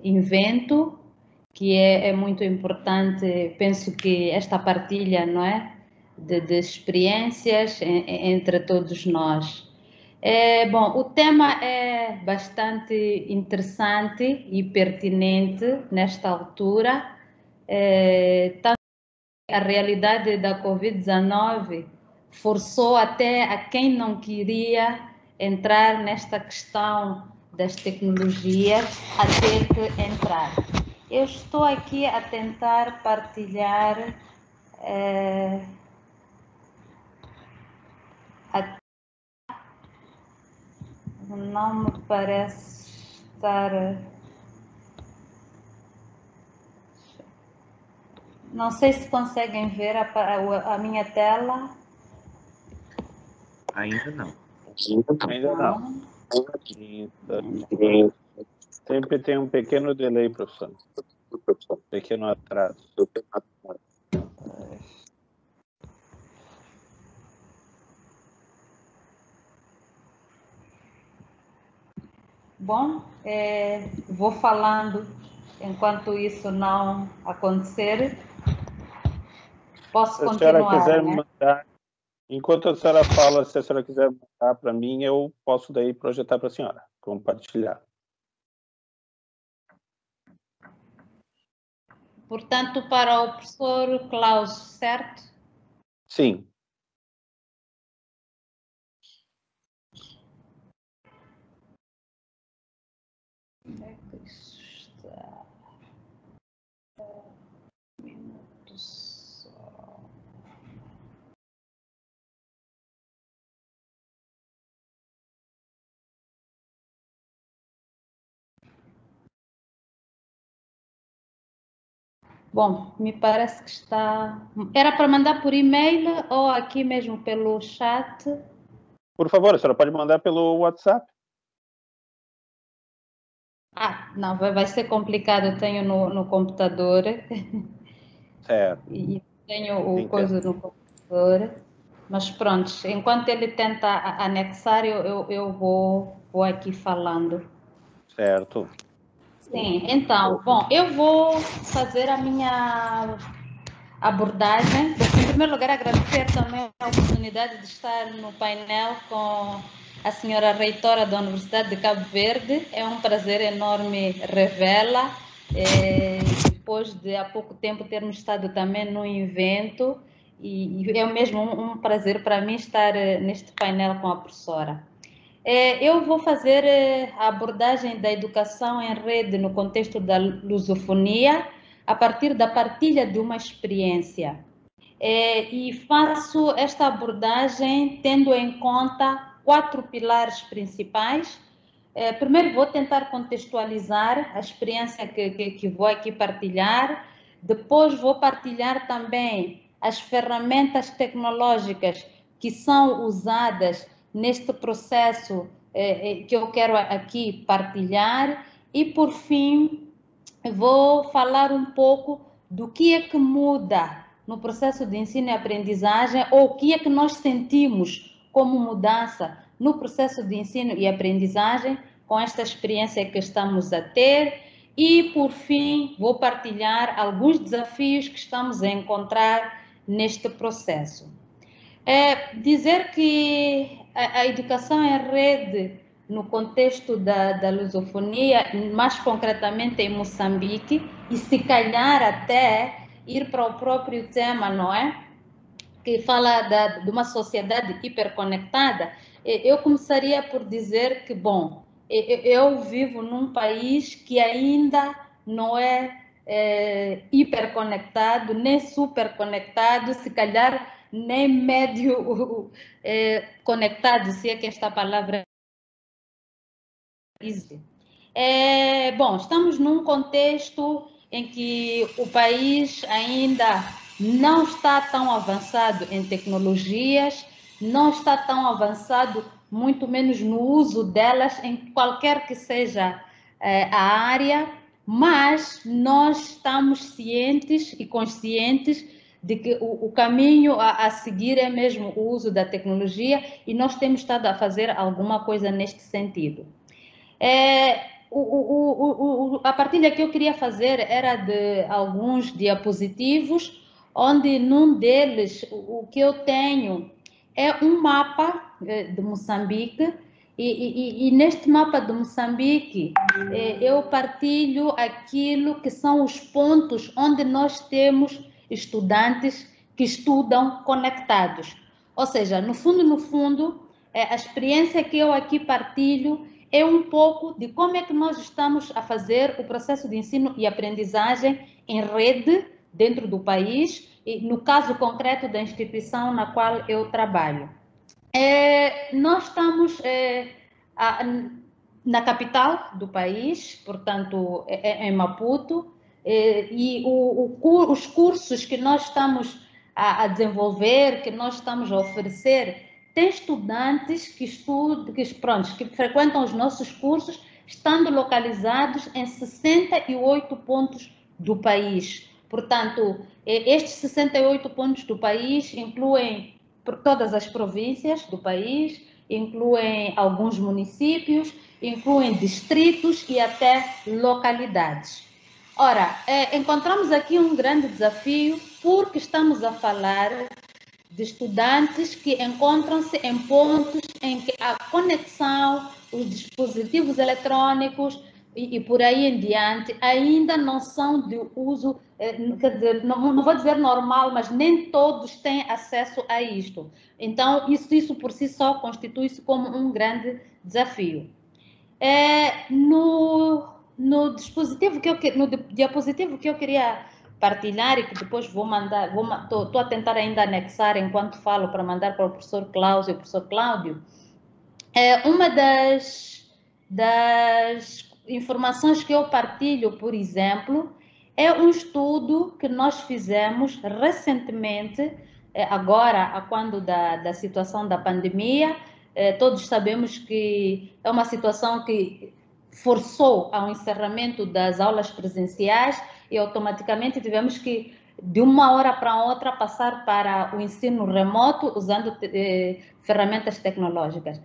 evento, que é muito importante. Penso que esta partilha, não é, de experiências entre todos nós. Bom, o tema é bastante interessante e pertinente nesta altura. Tanto que a realidade da Covid-19 forçou até a quem não queria entrar nesta questão das tecnologias a ter que entrar. Eu estou aqui a tentar partilhar não me parece estar... Não sei se conseguem ver a minha tela. Ainda não. Ainda não. Sempre tem um pequeno delay, professor. Pequeno atraso. Bom, vou falando enquanto isso não acontecer. Posso continuar, se a senhora quiser, né? mandar, enquanto a senhora fala, se a senhora quiser mandar para mim, eu posso daí projetar para a senhora, compartilhar. Portanto, para o professor Klaus, certo? Sim. Onde é que isso está? Um minuto só. Bom, me parece que está... Era para mandar por e-mail ou aqui mesmo pelo chat? Por favor, a senhora pode mandar pelo WhatsApp. Não, vai ser complicado. Eu tenho no computador. Certo. E tenho o coisa no computador. Mas pronto, enquanto ele tenta anexar, eu vou aqui falando. Certo. Sim, então, bom, eu vou fazer a minha abordagem. Em primeiro lugar, agradecer também a oportunidade de estar no painel com a senhora reitora da Universidade de Cabo Verde. É um prazer enorme revê-la, depois de há pouco tempo termos estado também no evento, e é mesmo um prazer para mim estar neste painel com a professora. Eu vou fazer a abordagem da educação em rede no contexto da lusofonia, a partir da partilha de uma experiência. E faço esta abordagem tendo em conta 4 pilares principais. Primeiro, vou tentar contextualizar a experiência que vou aqui partilhar. Depois, vou partilhar também as ferramentas tecnológicas que são usadas neste processo que eu quero aqui partilhar. E, por fim, vou falar um pouco do que é que muda no processo de ensino e aprendizagem, ou o que é que nós sentimos como mudança no processo de ensino e aprendizagem com esta experiência que estamos a ter. E, por fim, vou partilhar alguns desafios que estamos a encontrar neste processo. Dizer que a educação em rede, no contexto da lusofonia, mais concretamente em Moçambique, e se calhar até ir para o próprio tema, não é? Que fala de uma sociedade hiperconectada, eu começaria por dizer que, bom, eu vivo num país que ainda não é hiperconectado, nem superconectado, se calhar nem médio conectado, se é que esta palavra existe. Bom, estamos num contexto em que o país ainda não está tão avançado em tecnologias, não está tão avançado, muito menos no uso delas, em qualquer que seja a área, mas nós estamos cientes e conscientes de que o caminho a seguir é mesmo o uso da tecnologia, e nós temos estado a fazer alguma coisa neste sentido. A partilha que eu queria fazer era de alguns diapositivos, onde num deles o que eu tenho é um mapa de Moçambique, e neste mapa de Moçambique eu partilho aquilo que são os pontos onde nós temos estudantes que estudam conectados. Ou seja, no fundo, a experiência que eu aqui partilho é um pouco de como é que nós estamos a fazer o processo de ensino e aprendizagem em rede dentro do país, e no caso concreto da instituição na qual eu trabalho. Nós estamos na capital do país, portanto, em Maputo, e os cursos que nós estamos a desenvolver, que nós estamos a oferecer, tem estudantes que frequentam os nossos cursos, estando localizados em 68 pontos do país. Portanto, estes 68 pontos do país incluem todas as províncias do país, incluem alguns municípios, incluem distritos e até localidades. Ora, encontramos aqui um grande desafio, porque estamos a falar de estudantes que encontram-se em pontos em que a conexão, os dispositivos eletrônicos e por aí em diante ainda não são de uso, quer dizer, não vou dizer normal, mas nem todos têm acesso a isto. Então, isso por si só constitui-se como um grande desafio. No diapositivo que eu queria partilhar, e que depois vou mandar, estou a tentar ainda anexar enquanto falo para mandar para o professor Cláudio e o professor Cláudio, uma das informações que eu partilho, por exemplo, é um estudo que nós fizemos recentemente, agora, quando da situação da pandemia. Todos sabemos que é uma situação que forçou ao encerramento das aulas presenciais, e automaticamente tivemos que de uma hora para outra passar para o ensino remoto usando ferramentas tecnológicas.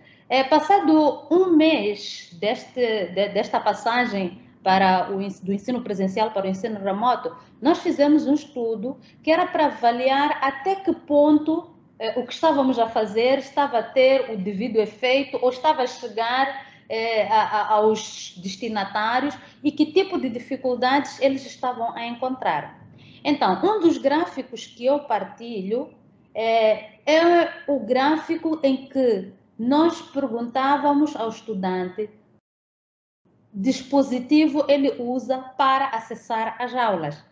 Passado um mês desta passagem do ensino presencial para o ensino remoto, nós fizemos um estudo que era para avaliar até que ponto o que estávamos a fazer estava a ter o devido efeito ou estava a chegar aos destinatários e que tipo de dificuldades eles estavam a encontrar. Então, um dos gráficos que eu partilho é o gráfico em que nós perguntávamos ao estudante dispositivo ele usa para acessar as aulas.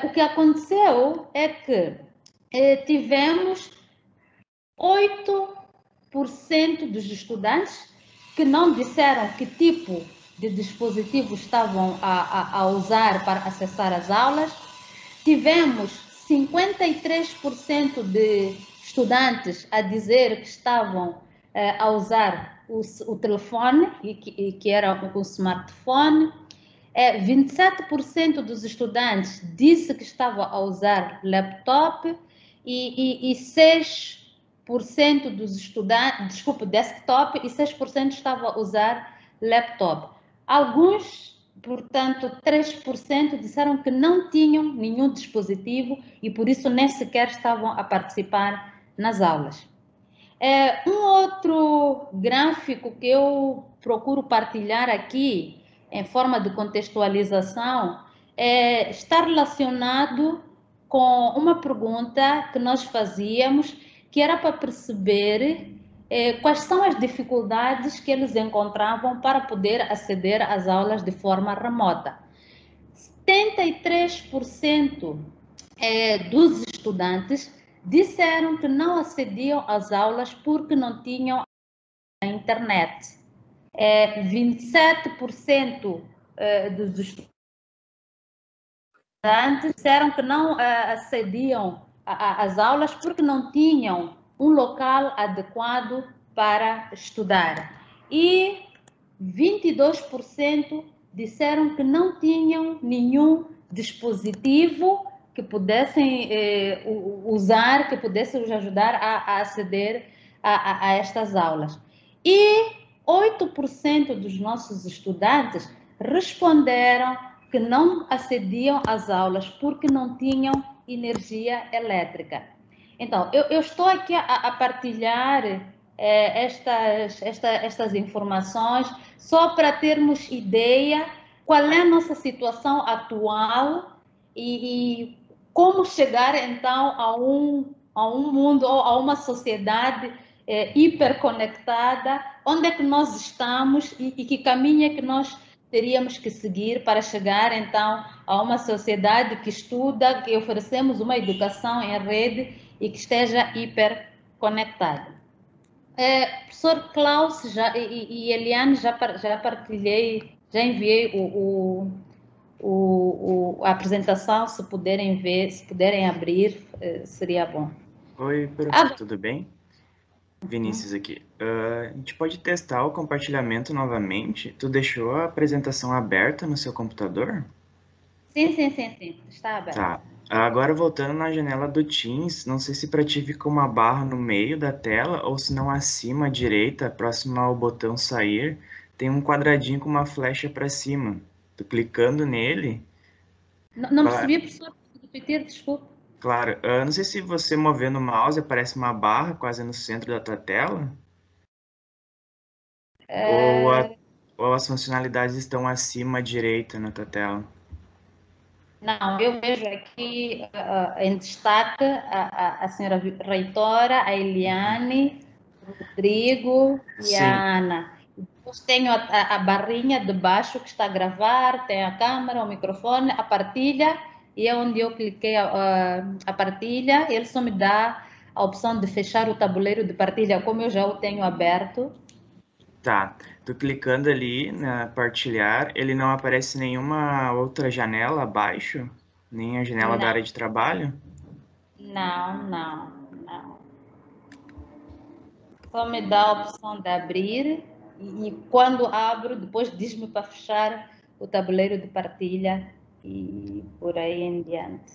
O que aconteceu é que tivemos 8% dos estudantes que não disseram que tipo de dispositivo estavam a usar para acessar as aulas. Tivemos 53% de estudantes a dizer que estavam a usar o telefone, que era o smartphone. 27% dos estudantes disse que estava a usar laptop e 6% dos estudantes, desktop, e 6% estava a usar laptop. Alguns, portanto, 3% disseram que não tinham nenhum dispositivo e por isso nem sequer estavam a participar nas aulas. Um outro gráfico que eu procuro partilhar aqui, em forma de contextualização, está relacionado com uma pergunta que nós fazíamos, que era para perceber quais são as dificuldades que eles encontravam para poder aceder às aulas de forma remota. 73% dos estudantes disseram que não acediam às aulas porque não tinham a internet. 27% dos estudantes disseram que não acediam às aulas porque não tinham um local adequado para estudar. E 22% disseram que não tinham nenhum dispositivo que pudessem usar, que pudesse os ajudar a aceder a estas aulas. E 8% dos nossos estudantes responderam que não acediam às aulas porque não tinham energia elétrica. Então, eu estou aqui a partilhar estas informações só para termos ideia qual é a nossa situação atual e como chegar, então, a um mundo ou a uma sociedade hiperconectada, onde é que nós estamos e que caminho é que nós teríamos que seguir para chegar, então, a uma sociedade que estuda, que oferecemos uma educação em rede e que esteja hiperconectada. Professor Klaus e Eliane, já partilhei, já enviei a apresentação, se puderem ver, se puderem abrir, seria bom. Oi, professor, tudo bem? Vinícius aqui. A gente pode testar o compartilhamento novamente? Tu deixou a apresentação aberta no seu computador? Sim, está aberto. Tá. Agora voltando na janela do Teams, não sei se para ti fica uma barra no meio da tela ou se não acima à direita, próximo ao botão sair, tem um quadradinho com uma flecha para cima. Tu clicando nele... Não percebi, professor, repetir, desculpa. Claro, não sei se você movendo o mouse aparece uma barra quase no centro da tua tela. Ou as funcionalidades estão acima à direita na tua tela. Não, eu vejo aqui em destaque a senhora reitora, a Eliane, o Rodrigo e Sim. a Ana. Depois tenho a barrinha de baixo que está a gravar, tem a câmera, o microfone, a partilha, e é onde eu cliquei a partilha, ele só me dá a opção de fechar o tabuleiro de partilha, como eu já o tenho aberto. Tá, tu clicando ali na partilhar, ele não aparece nenhuma outra janela abaixo? Nem a janela da área de trabalho? Não. Só me dá a opção de abrir e quando abro, depois diz-me para fechar o tabuleiro de partilha e por aí em diante.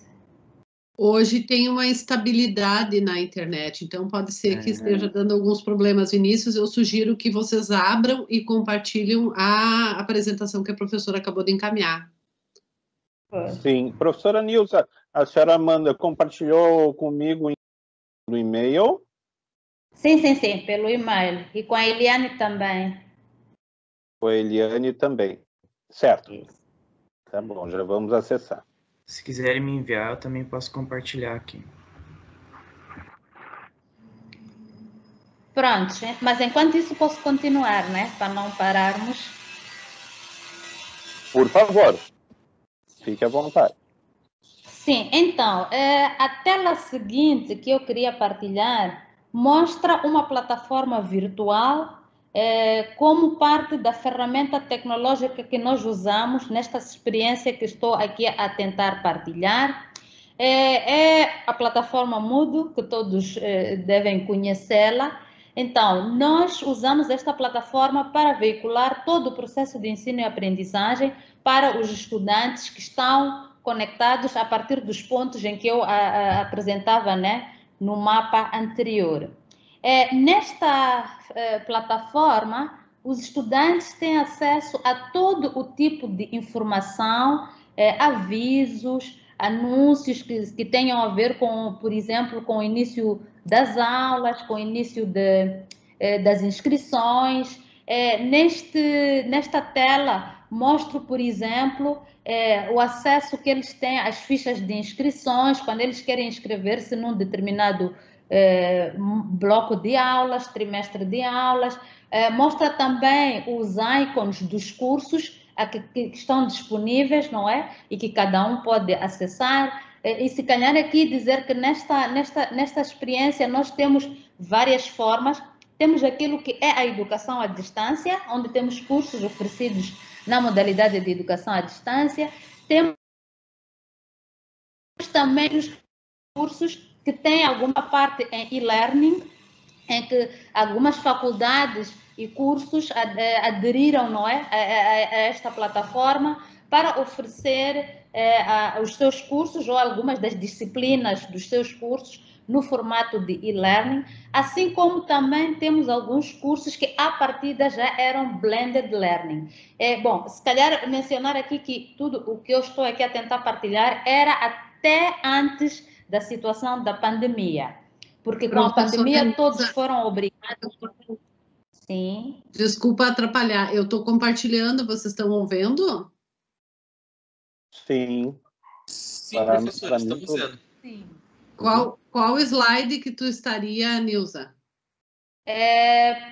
Hoje tem uma instabilidade na internet, então pode ser que esteja dando alguns problemas. Vinícius, eu sugiro que vocês abram e compartilhem a apresentação que a professora acabou de encaminhar. Sim. Professora Nilza, a senhora compartilhou comigo no e-mail? Sim, pelo e-mail. E com a Eliane também. Com a Eliane também. Certo. Isso. Tá bom, já vamos acessar. Se quiserem me enviar, eu também posso compartilhar aqui. Pronto, mas enquanto isso posso continuar, né? Para não pararmos. Por favor, fique à vontade. Sim, então, a tela seguinte que eu queria partilhar mostra uma plataforma virtual como parte da ferramenta tecnológica que nós usamos nesta experiência que estou aqui a tentar partilhar. É a plataforma Moodle, que todos devem conhecê-la. Então, nós usamos esta plataforma para veicular todo o processo de ensino e aprendizagem para os estudantes que estão conectados a partir dos pontos em que eu apresentava, né, no mapa anterior. Nesta plataforma, os estudantes têm acesso a todo o tipo de informação, avisos, anúncios que tenham a ver com, por exemplo, com o início das aulas, com o início das inscrições. Nesta tela, mostro, por exemplo, o acesso que eles têm às fichas de inscrições, quando eles querem inscrever-se num determinado bloco de aulas, trimestre de aulas. Mostra também os ícones dos cursos que estão disponíveis, não é? E que cada um pode acessar. E se calhar aqui dizer que nesta experiência nós temos várias formas. Temos aquilo que é a educação à distância, onde temos cursos oferecidos na modalidade de educação à distância. Temos também os cursos que têm alguma parte em e-learning, em que algumas faculdades e cursos aderiram, não é, a esta plataforma para oferecer os seus cursos ou algumas das disciplinas dos seus cursos no formato de e-learning, assim como também temos alguns cursos que à partida já eram blended learning. Bom, se calhar mencionar aqui que tudo o que eu estou aqui a tentar partilhar era até antes da situação da pandemia, porque com a pandemia todos foram obrigados. Sim. Desculpa atrapalhar, eu estou compartilhando, vocês estão vendo? Sim. Sim, professora, estamos vendo. Sim. Qual slide que tu estaria, Nilza?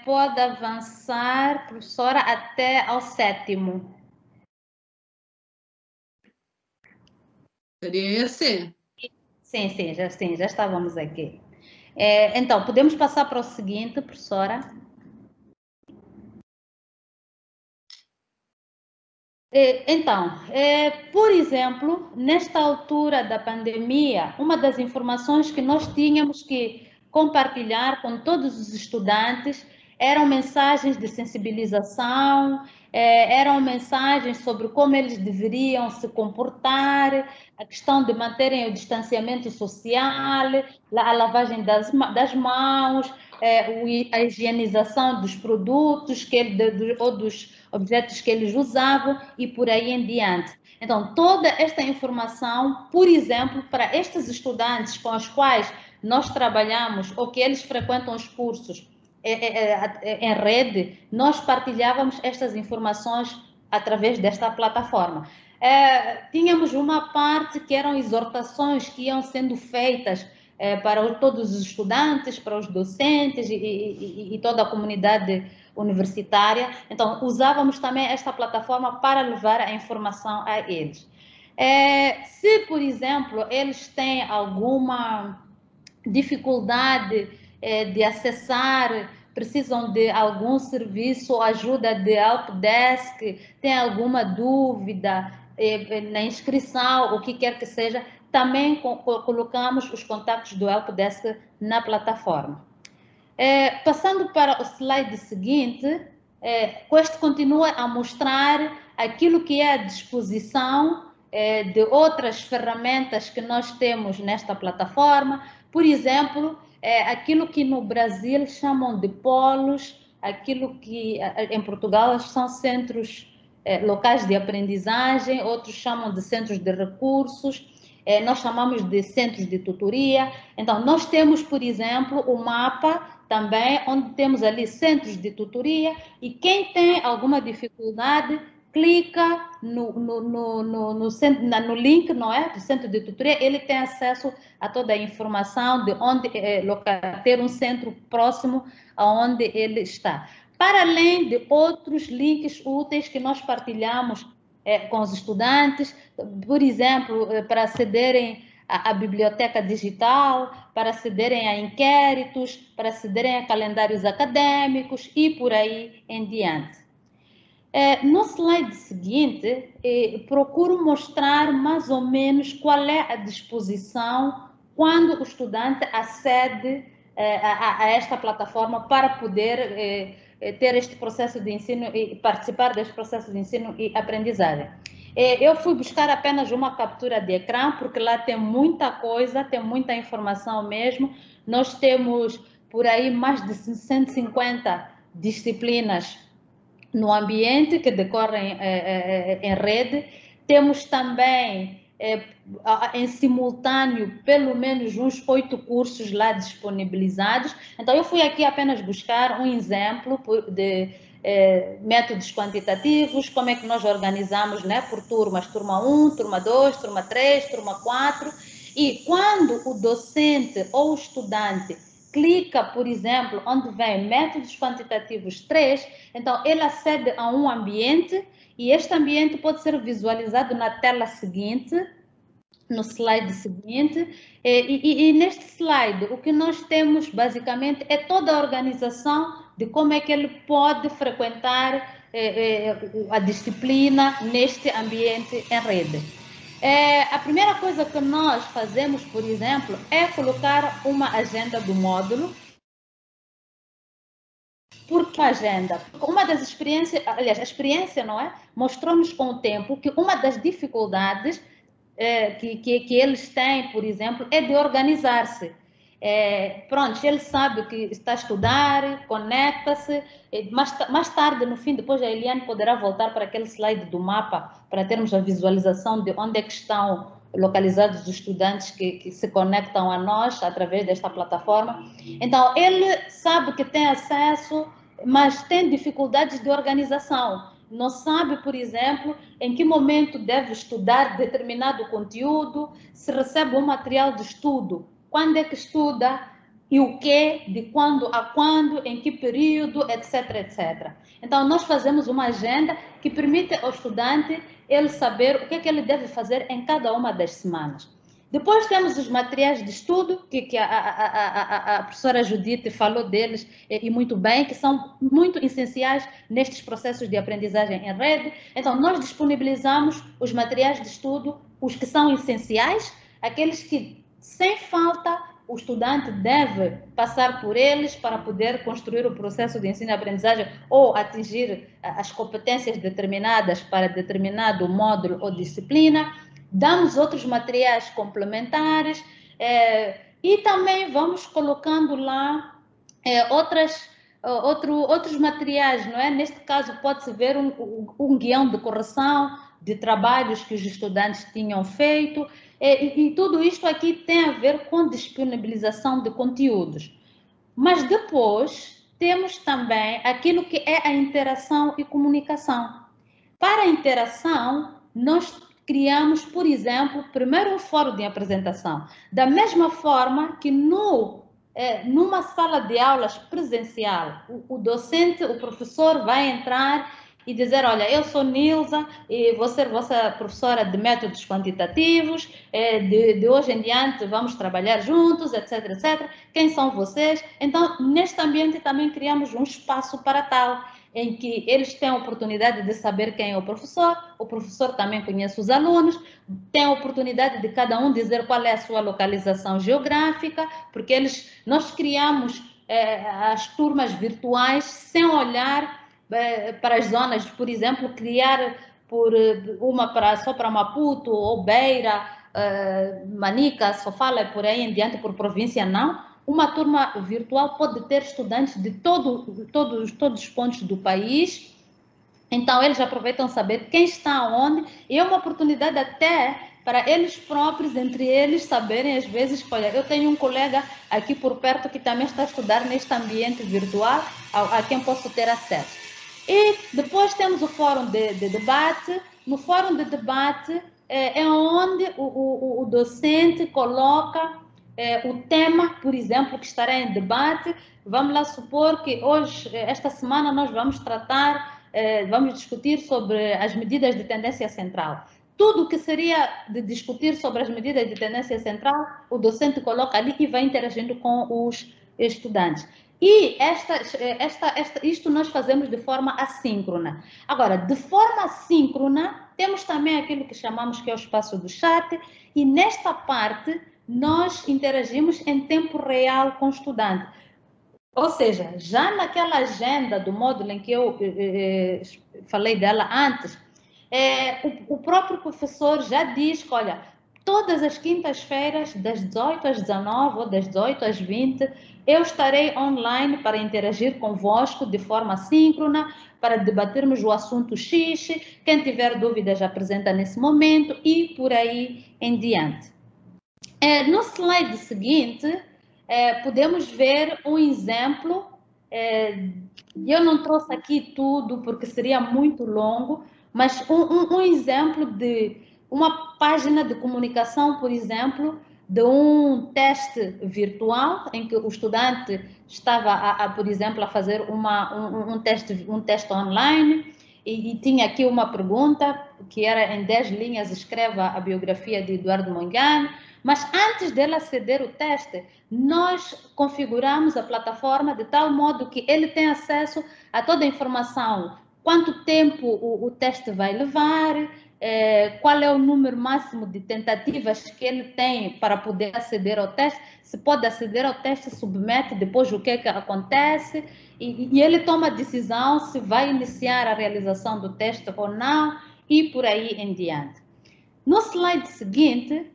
Pode avançar, professora, até ao 7º. Seria esse? Sim, já estávamos aqui. Então, podemos passar para o seguinte, professora. Então, por exemplo, nesta altura da pandemia, uma das informações que nós tínhamos que compartilhar com todos os estudantes eram mensagens de sensibilização, eram mensagens sobre como eles deveriam se comportar, a questão de manterem o distanciamento social, a lavagem das mãos, a higienização dos produtos ou dos objetos que eles usavam e por aí em diante. Então, toda esta informação, por exemplo, para estes estudantes com os quais nós trabalhamos ou que eles frequentam os cursos em rede, nós partilhávamos estas informações através desta plataforma. Tínhamos uma parte que eram exortações que iam sendo feitas para todos os estudantes, para os docentes e toda a comunidade universitária. Então, usávamos também esta plataforma para levar a informação a eles. Se, por exemplo, eles têm alguma dificuldade de acessar, precisam de algum serviço ou ajuda de helpdesk, tem alguma dúvida na inscrição, o que quer que seja, também colocamos os contatos do helpdesk na plataforma. Passando para o slide seguinte, este continua a mostrar aquilo que é a disposição de outras ferramentas que nós temos nesta plataforma. Por exemplo, aquilo que no Brasil chamam de polos, aquilo que em Portugal são centros locais de aprendizagem, outros chamam de centros de recursos, nós chamamos de centros de tutoria. Então, nós temos, por exemplo, o mapa também, onde temos ali centros de tutoria, e quem tem alguma dificuldade, clica no link, não é, do centro de tutoria, ele tem acesso a toda a informação de onde ter um centro próximo aonde ele está. Para além de outros links úteis que nós partilhamos com os estudantes, por exemplo, para acederem à biblioteca digital, para acederem a inquéritos, para acederem a calendários acadêmicos e por aí em diante. No slide seguinte, procuro mostrar mais ou menos qual é a disposição quando o estudante acede a esta plataforma para poder ter este processo de ensino e participar deste processo de ensino e aprendizagem. Eu fui buscar apenas uma captura de ecrã, porque lá tem muita coisa, tem muita informação mesmo. Nós temos por aí mais de 150 disciplinas no ambiente que decorrem em rede. Temos também em simultâneo pelo menos uns 8 cursos lá disponibilizados. Então eu fui aqui apenas buscar um exemplo de métodos quantitativos, como é que nós organizamos, né, por turmas, turma 1, turma 2, turma 3, turma 4, e quando o docente ou o estudante clica, por exemplo, onde vem métodos quantitativos 3, então ele acede a um ambiente, e este ambiente pode ser visualizado na tela seguinte, no slide seguinte, e neste slide o que nós temos basicamente é toda a organização de como é que ele pode frequentar a disciplina neste ambiente em rede. A primeira coisa que nós fazemos, por exemplo, é colocar uma agenda do módulo. Por que agenda? Uma das experiências, aliás, a experiência, não é, mostrou-nos com o tempo que uma das dificuldades que eles têm, por exemplo, é de organizar-se. Pronto, ele sabe que está a estudar, conecta-se, mais tarde, no fim, depois a Eliane poderá voltar para aquele slide do mapa, para termos a visualização de onde é que estão localizados os estudantes que se conectam a nós através desta plataforma. Então, ele sabe que tem acesso, mas tem dificuldades de organização. Não sabe, por exemplo, em que momento deve estudar determinado conteúdo, se recebe um material de estudo, quando é que estuda e o que, de quando a quando, em que período, etc, etc. Então, nós fazemos uma agenda que permite ao estudante ele saber o que é que ele deve fazer em cada uma das semanas. Depois temos os materiais de estudo, que a professora Judite falou deles e muito bem, que são muito essenciais nestes processos de aprendizagem em rede. Então, nós disponibilizamos os materiais de estudo, os que são essenciais, aqueles que, sem falta, o estudante deve passar por eles para poder construir o processo de ensino e aprendizagem ou atingir as competências determinadas para determinado módulo ou disciplina. Damos outros materiais complementares e também vamos colocando lá outros materiais, não é? Neste caso pode-se ver um guião de correção de trabalhos que os estudantes tinham feito, e tudo isto aqui tem a ver com disponibilização de conteúdos. Mas depois temos também aquilo que é a interação e comunicação. Para a interação, nós criamos, por exemplo, primeiro um fórum de apresentação. Da mesma forma que numa sala de aulas presencial, o docente, o professor vai entrar e dizer, olha, eu sou Nilza e vou ser vossa professora de métodos quantitativos, de hoje em diante vamos trabalhar juntos, etc, etc. Quem são vocês? Então, neste ambiente também criamos um espaço para tal, em que eles têm a oportunidade de saber quem é o professor também conhece os alunos, tem a oportunidade de cada um dizer qual é a sua localização geográfica, porque nós criamos as turmas virtuais sem olhar para as zonas, por exemplo, criar só para Maputo, ou Beira, Manica, Sofala e por aí em diante, por província, não. Uma turma virtual pode ter estudantes de todos os pontos do país. Então, eles aproveitam saber quem está onde, e é uma oportunidade até para eles próprios, entre eles, saberem, às vezes, olha, eu tenho um colega aqui por perto que também está a estudar neste ambiente virtual, a quem posso ter acesso. E depois temos o fórum de debate. No fórum de debate é onde o docente coloca o tema, por exemplo, que estará em debate. Vamos lá supor que hoje, esta semana, nós vamos vamos discutir sobre as medidas de tendência central. Tudo que seria de discutir sobre as medidas de tendência central, o docente coloca ali e vai interagindo com os estudantes. E isto nós fazemos de forma assíncrona. Agora, de forma síncrona, temos também aquilo que chamamos que é o espaço do chat, e nesta parte nós interagimos em tempo real com o estudante. Ou seja, já naquela agenda do módulo em que eu falei dela antes, o próprio professor já diz que, olha, todas as quintas-feiras, das 18 às 19 ou das 18 às 20, eu estarei online para interagir convosco de forma síncrona, para debatermos o assunto X. Quem tiver dúvidas apresenta nesse momento e por aí em diante. No slide seguinte, podemos ver um exemplo. Eu não trouxe aqui tudo porque seria muito longo, mas um exemplo de uma página de comunicação, por exemplo, de um teste virtual em que o estudante estava, por exemplo, a fazer um teste online e tinha aqui uma pergunta que era em 10 linhas, escreva a biografia de Eduardo Mondlane. Mas antes dele aceder o teste, nós configuramos a plataforma de tal modo que ele tem acesso a toda a informação. Quanto tempo o teste vai levar, qual é o número máximo de tentativas que ele tem para poder aceder ao teste, se pode aceder ao teste, submete, depois o que é que acontece, e ele toma a decisão se vai iniciar a realização do teste ou não, e por aí em diante. No slide seguinte,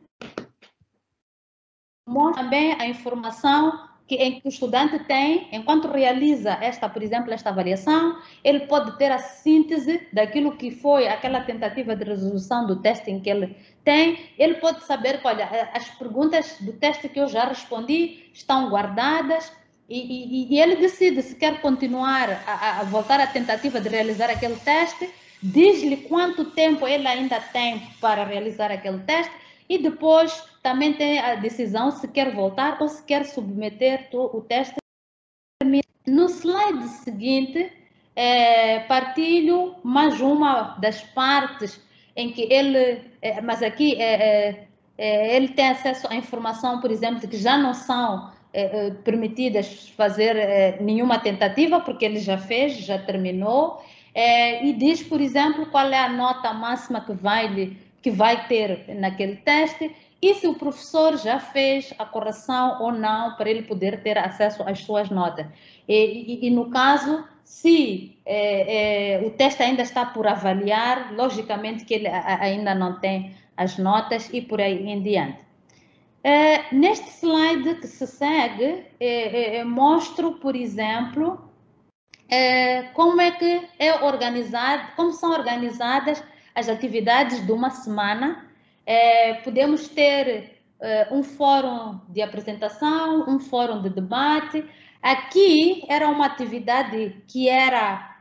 mostra também a informação que o estudante tem, enquanto realiza por exemplo, esta avaliação, ele pode ter a síntese daquilo que foi aquela tentativa de resolução do teste em que ele tem. Ele pode saber, olha, as perguntas do teste que eu já respondi estão guardadas, e ele decide se quer continuar a voltar à tentativa de realizar aquele teste, diz-lhe quanto tempo ele ainda tem para realizar aquele teste, e depois também tem a decisão se quer voltar ou se quer submeter o teste. No slide seguinte, partilho mais uma das partes em que ele, mas aqui ele tem acesso à informação, por exemplo, de que já não são permitidas fazer nenhuma tentativa, porque ele já fez, já terminou, e diz, por exemplo, qual é a nota máxima que vai ter naquele teste, e se o professor já fez a correção ou não, para ele poder ter acesso às suas notas. E no caso, se o teste ainda está por avaliar, logicamente que ele ainda não tem as notas e por aí em diante. Neste slide que se segue, mostro, por exemplo, como é que como são organizadas as atividades de uma semana. Podemos ter um fórum de apresentação, um fórum de debate. Aqui era uma atividade que era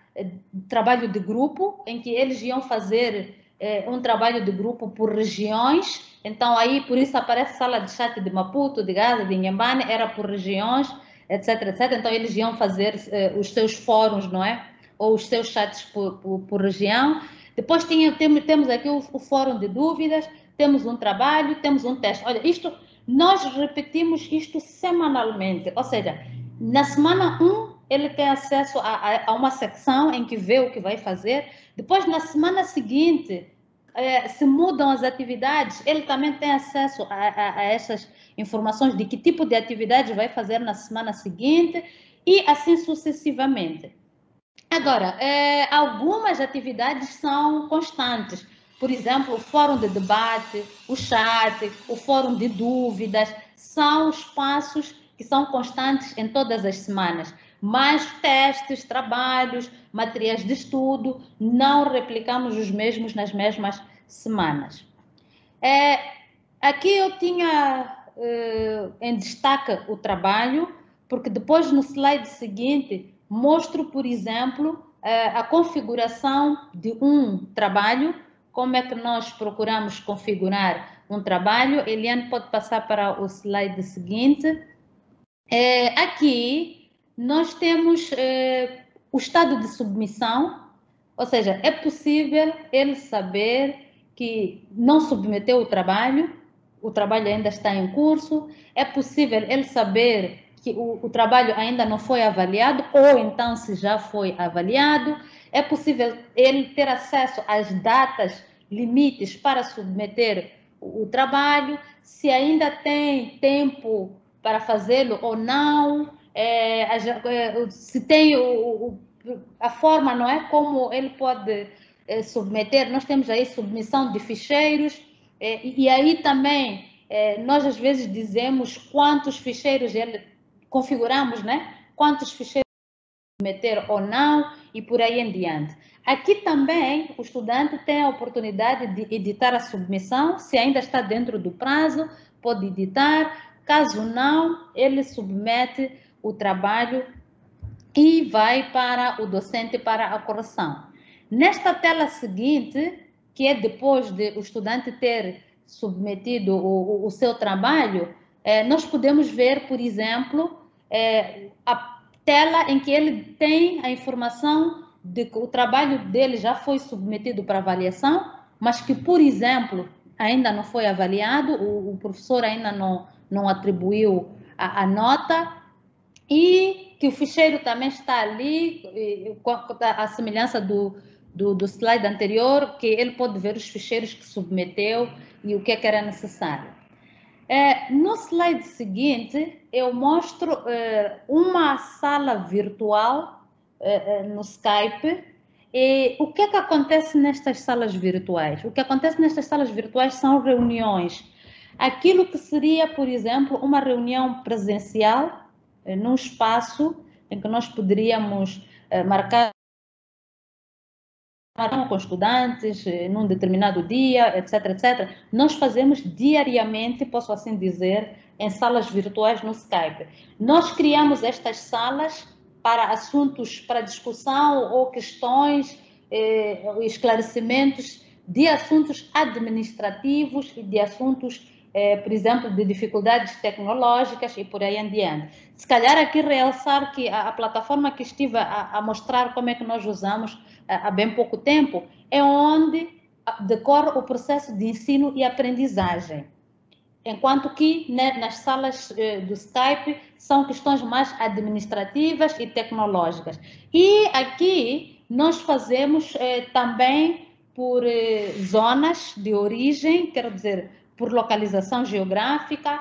trabalho de grupo, em que eles iam fazer um trabalho de grupo por regiões. Então, aí, por isso aparece sala de chat de Maputo, de Gaza, de Inhambane, era por regiões, etc, etc. Então, eles iam fazer os seus fóruns, não é? Ou os seus chats por região. Depois temos aqui o fórum de dúvidas, temos um trabalho, temos um teste. Olha, nós repetimos isto semanalmente, ou seja, na semana 1 ele tem acesso a uma secção em que vê o que vai fazer, depois na semana seguinte, se mudam as atividades, ele também tem acesso a essas informações de que tipo de atividade vai fazer na semana seguinte, e assim sucessivamente. Agora, algumas atividades são constantes. Por exemplo, o fórum de debate, o chat, o fórum de dúvidas, são espaços que são constantes em todas as semanas. Mas testes, trabalhos, materiais de estudo, não replicamos os mesmos nas mesmas semanas. Aqui eu tinha em destaque o trabalho, porque depois no slide seguinte mostro, por exemplo, a configuração de um trabalho, como é que nós procuramos configurar um trabalho. Eliane pode passar para o slide seguinte. Aqui nós temos o estado de submissão, ou seja, é possível ele saber que não submeteu o trabalho ainda está em curso, é possível ele saber que o trabalho ainda não foi avaliado, ou então se já foi avaliado, é possível ele ter acesso às datas limites para submeter o trabalho, se ainda tem tempo para fazê-lo ou não, se tem a forma, não é, como ele pode submeter. Nós temos aí submissão de ficheiros, e aí também nós às vezes dizemos quantos ficheiros ele configuramos, né? Quantos ficheiros submeter ou não, e por aí em diante. Aqui também o estudante tem a oportunidade de editar a submissão, se ainda está dentro do prazo, pode editar, caso não, ele submete o trabalho e vai para o docente para a correção. Nesta tela seguinte, que é depois de o estudante ter submetido o seu trabalho, nós podemos ver, por exemplo, a tela em que ele tem a informação de que o trabalho dele já foi submetido para avaliação, mas que, por exemplo, ainda não foi avaliado, o professor ainda não atribuiu a nota, e que o ficheiro também está ali, a semelhança do slide anterior, que ele pode ver os ficheiros que submeteu e o que era necessário. No slide seguinte, eu mostro uma sala virtual no Skype. E o que acontece nestas salas virtuais? O que acontece nestas salas virtuais são reuniões. Aquilo que seria, por exemplo, uma reunião presencial, num espaço em que nós poderíamos marcar com estudantes num determinado dia, etc, etc. Nós fazemos diariamente, posso assim dizer, em salas virtuais no Skype. Nós criamos estas salas para assuntos, para discussão ou questões, esclarecimentos de assuntos administrativos e de assuntos, por exemplo, de dificuldades tecnológicas e por aí em diante. Se calhar aqui realçar que a plataforma que estive a mostrar como é que nós usamos há bem pouco tempo, é onde decorre o processo de ensino e aprendizagem. Enquanto que nas salas do Skype são questões mais administrativas e tecnológicas. E aqui nós fazemos também por zonas de origem, quero dizer, por localização geográfica.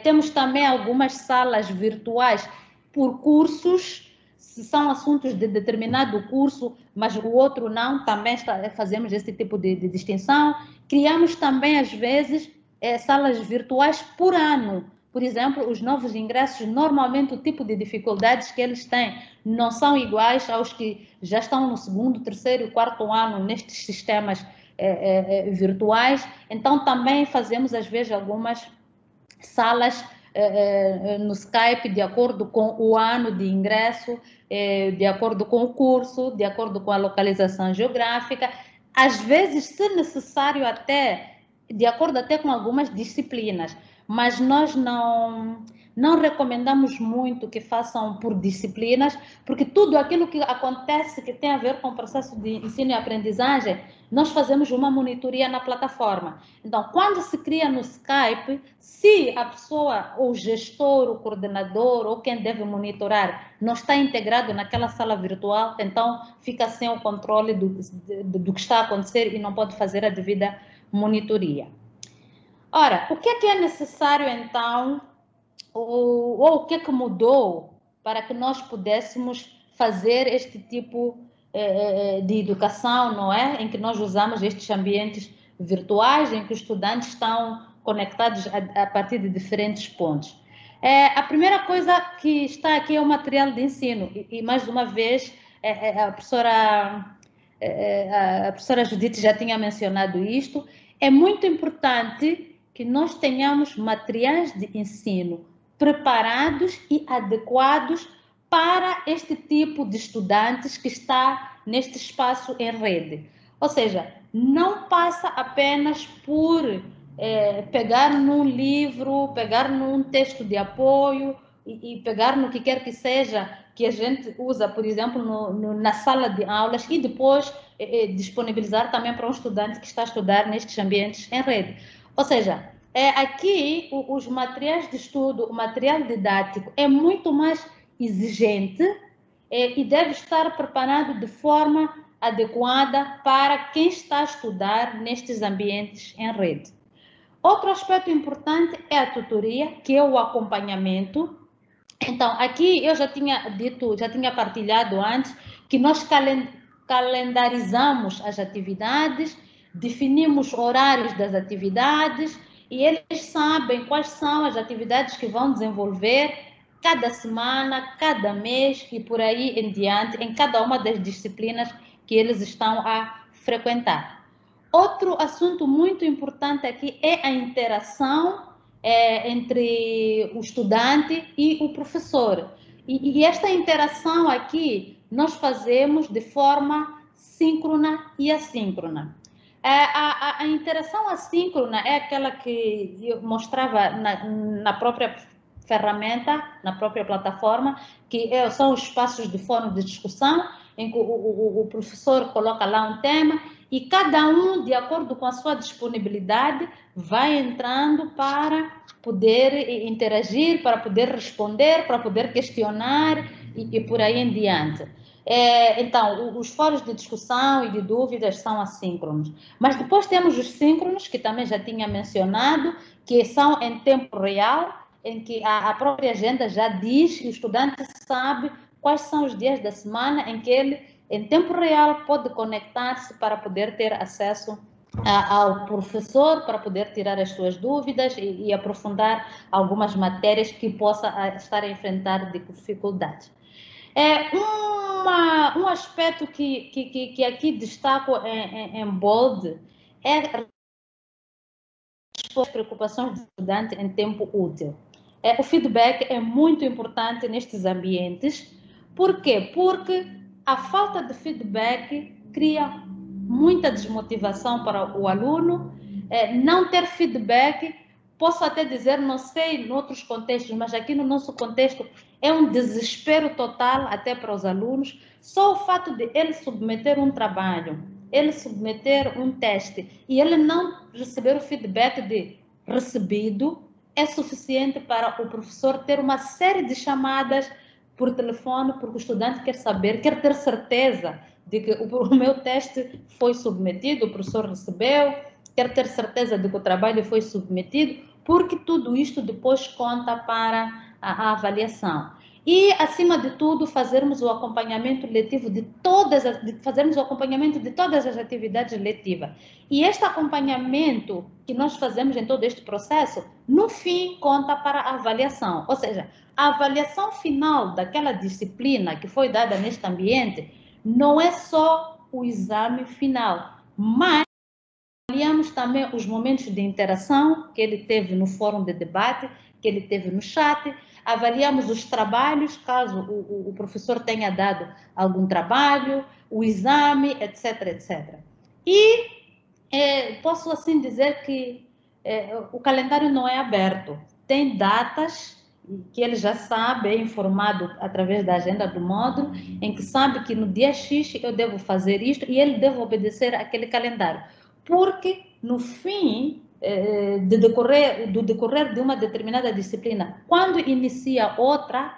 Temos também algumas salas virtuais por cursos, se são assuntos de determinado curso, mas o outro não, também fazemos esse tipo de distinção. Criamos também, às vezes, salas virtuais por ano. Por exemplo, os novos ingressos, normalmente o tipo de dificuldades que eles têm não são iguais aos que já estão no segundo, terceiro e quarto ano nestes sistemas virtuais. Então, também fazemos, às vezes, algumas salas no Skype de acordo com o ano de ingresso, de acordo com o curso, de acordo com a localização geográfica, às vezes, se necessário, até de acordo até com algumas disciplinas, mas nós não recomendamos muito que façam por disciplinas, porque tudo aquilo que acontece que tem a ver com o processo de ensino e aprendizagem, nós fazemos uma monitoria na plataforma. Então, quando se cria no Skype, se a pessoa, o gestor, o coordenador ou quem deve monitorar não está integrado naquela sala virtual, então fica sem o controle do que está a acontecer e não pode fazer a devida monitoria. Ora, o que é necessário então, ou o que mudou para que nós pudéssemos fazer este tipo de educação, não é? Em que nós usamos estes ambientes virtuais, em que os estudantes estão conectados a partir de diferentes pontos. A primeira coisa que está aqui é o material de ensino, e mais uma vez, a professora Judite já tinha mencionado isto. É muito importante que nós tenhamos materiais de ensino preparados e adequados para este tipo de estudantes que está neste espaço em rede. Ou seja, não passa apenas por pegar num livro, pegar num texto de apoio e pegar no que quer que seja que a gente usa, por exemplo, na sala de aulas e depois disponibilizar também para um estudante que está a estudar nestes ambientes em rede. Ou seja, aqui os materiais de estudo, o material didático é muito mais exigente e deve estar preparado de forma adequada para quem está a estudar nestes ambientes em rede. Outro aspecto importante é a tutoria, que é o acompanhamento. Então, aqui eu já tinha dito, já tinha partilhado antes, que nós calendarizamos as atividades, definimos horários das atividades e eles sabem quais são as atividades que vão desenvolver cada semana, cada mês e por aí em diante, em cada uma das disciplinas que eles estão a frequentar. Outro assunto muito importante aqui é a interação entre o estudante e o professor. E esta interação aqui nós fazemos de forma síncrona e assíncrona. A interação assíncrona é aquela que eu mostrava na própria ferramenta, na própria plataforma, que são os espaços de fórum de discussão, em que o professor coloca lá um tema e cada um, de acordo com a sua disponibilidade, vai entrando para poder interagir, para poder responder, para poder questionar e por aí em diante. Então, os fóruns de discussão e de dúvidas são assíncronos. Mas depois temos os síncronos, que também já tinha mencionado, que são em tempo real, em que a própria agenda já diz, e o estudante sabe quais são os dias da semana em que ele, em tempo real, pode conectar-se para poder ter acesso ao professor, para poder tirar as suas dúvidas e aprofundar algumas matérias que possa estar a enfrentar de dificuldades. Um aspecto que aqui destaco em bold é as preocupações do estudante em tempo útil. O feedback é muito importante nestes ambientes. Por quê? Porque a falta de feedback cria muita desmotivação para o aluno. Não ter feedback, posso até dizer, não sei em outros contextos, mas aqui no nosso contexto é um desespero total até para os alunos. Só o fato de ele submeter um trabalho, ele submeter um teste e ele não receber o feedback de recebido é suficiente para o professor ter uma série de chamadas por telefone, porque o estudante quer saber, quer ter certeza de que o meu teste foi submetido, o professor recebeu, quer ter certeza de que o trabalho foi submetido, porque tudo isto depois conta para a avaliação. E, acima de tudo, fazermos o acompanhamento letivo fazermos o acompanhamento de todas as atividades letivas. E este acompanhamento que nós fazemos em todo este processo, no fim, conta para a avaliação. Ou seja, a avaliação final daquela disciplina que foi dada neste ambiente não é só o exame final, mas avaliamos também os momentos de interação que ele teve no fórum de debate, que ele teve no chat, avaliamos os trabalhos, caso o professor tenha dado algum trabalho, o exame, etc, etc. E posso assim dizer que o calendário não é aberto, tem datas que ele já sabe, é informado através da agenda do módulo, em que sabe que no dia X eu devo fazer isto e ele deve obedecer aquele calendário. Porque no fim do decorrer de uma determinada disciplina, quando inicia outra,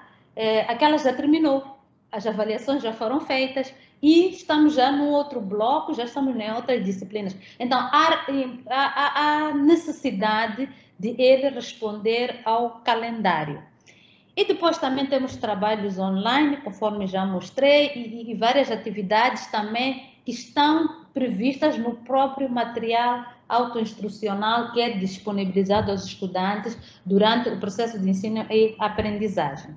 aquela já terminou, as avaliações já foram feitas e estamos já no outro bloco, já estamos em outras disciplinas. Então, há necessidade de ele responder ao calendário. E depois também temos trabalhos online, conforme já mostrei, e várias atividades também que estão previstas no próprio material autoinstrucional que é disponibilizado aos estudantes durante o processo de ensino e aprendizagem.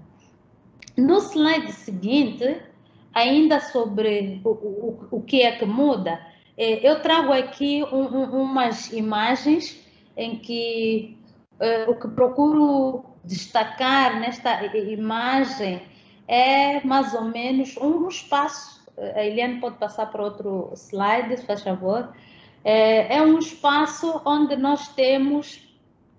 No slide seguinte, ainda sobre o que é que muda, eu trago aqui umas imagens em que o que procuro destacar nesta imagem é mais ou menos um espaço. A Eliane pode passar para outro slide, se faz favor. É um espaço onde nós temos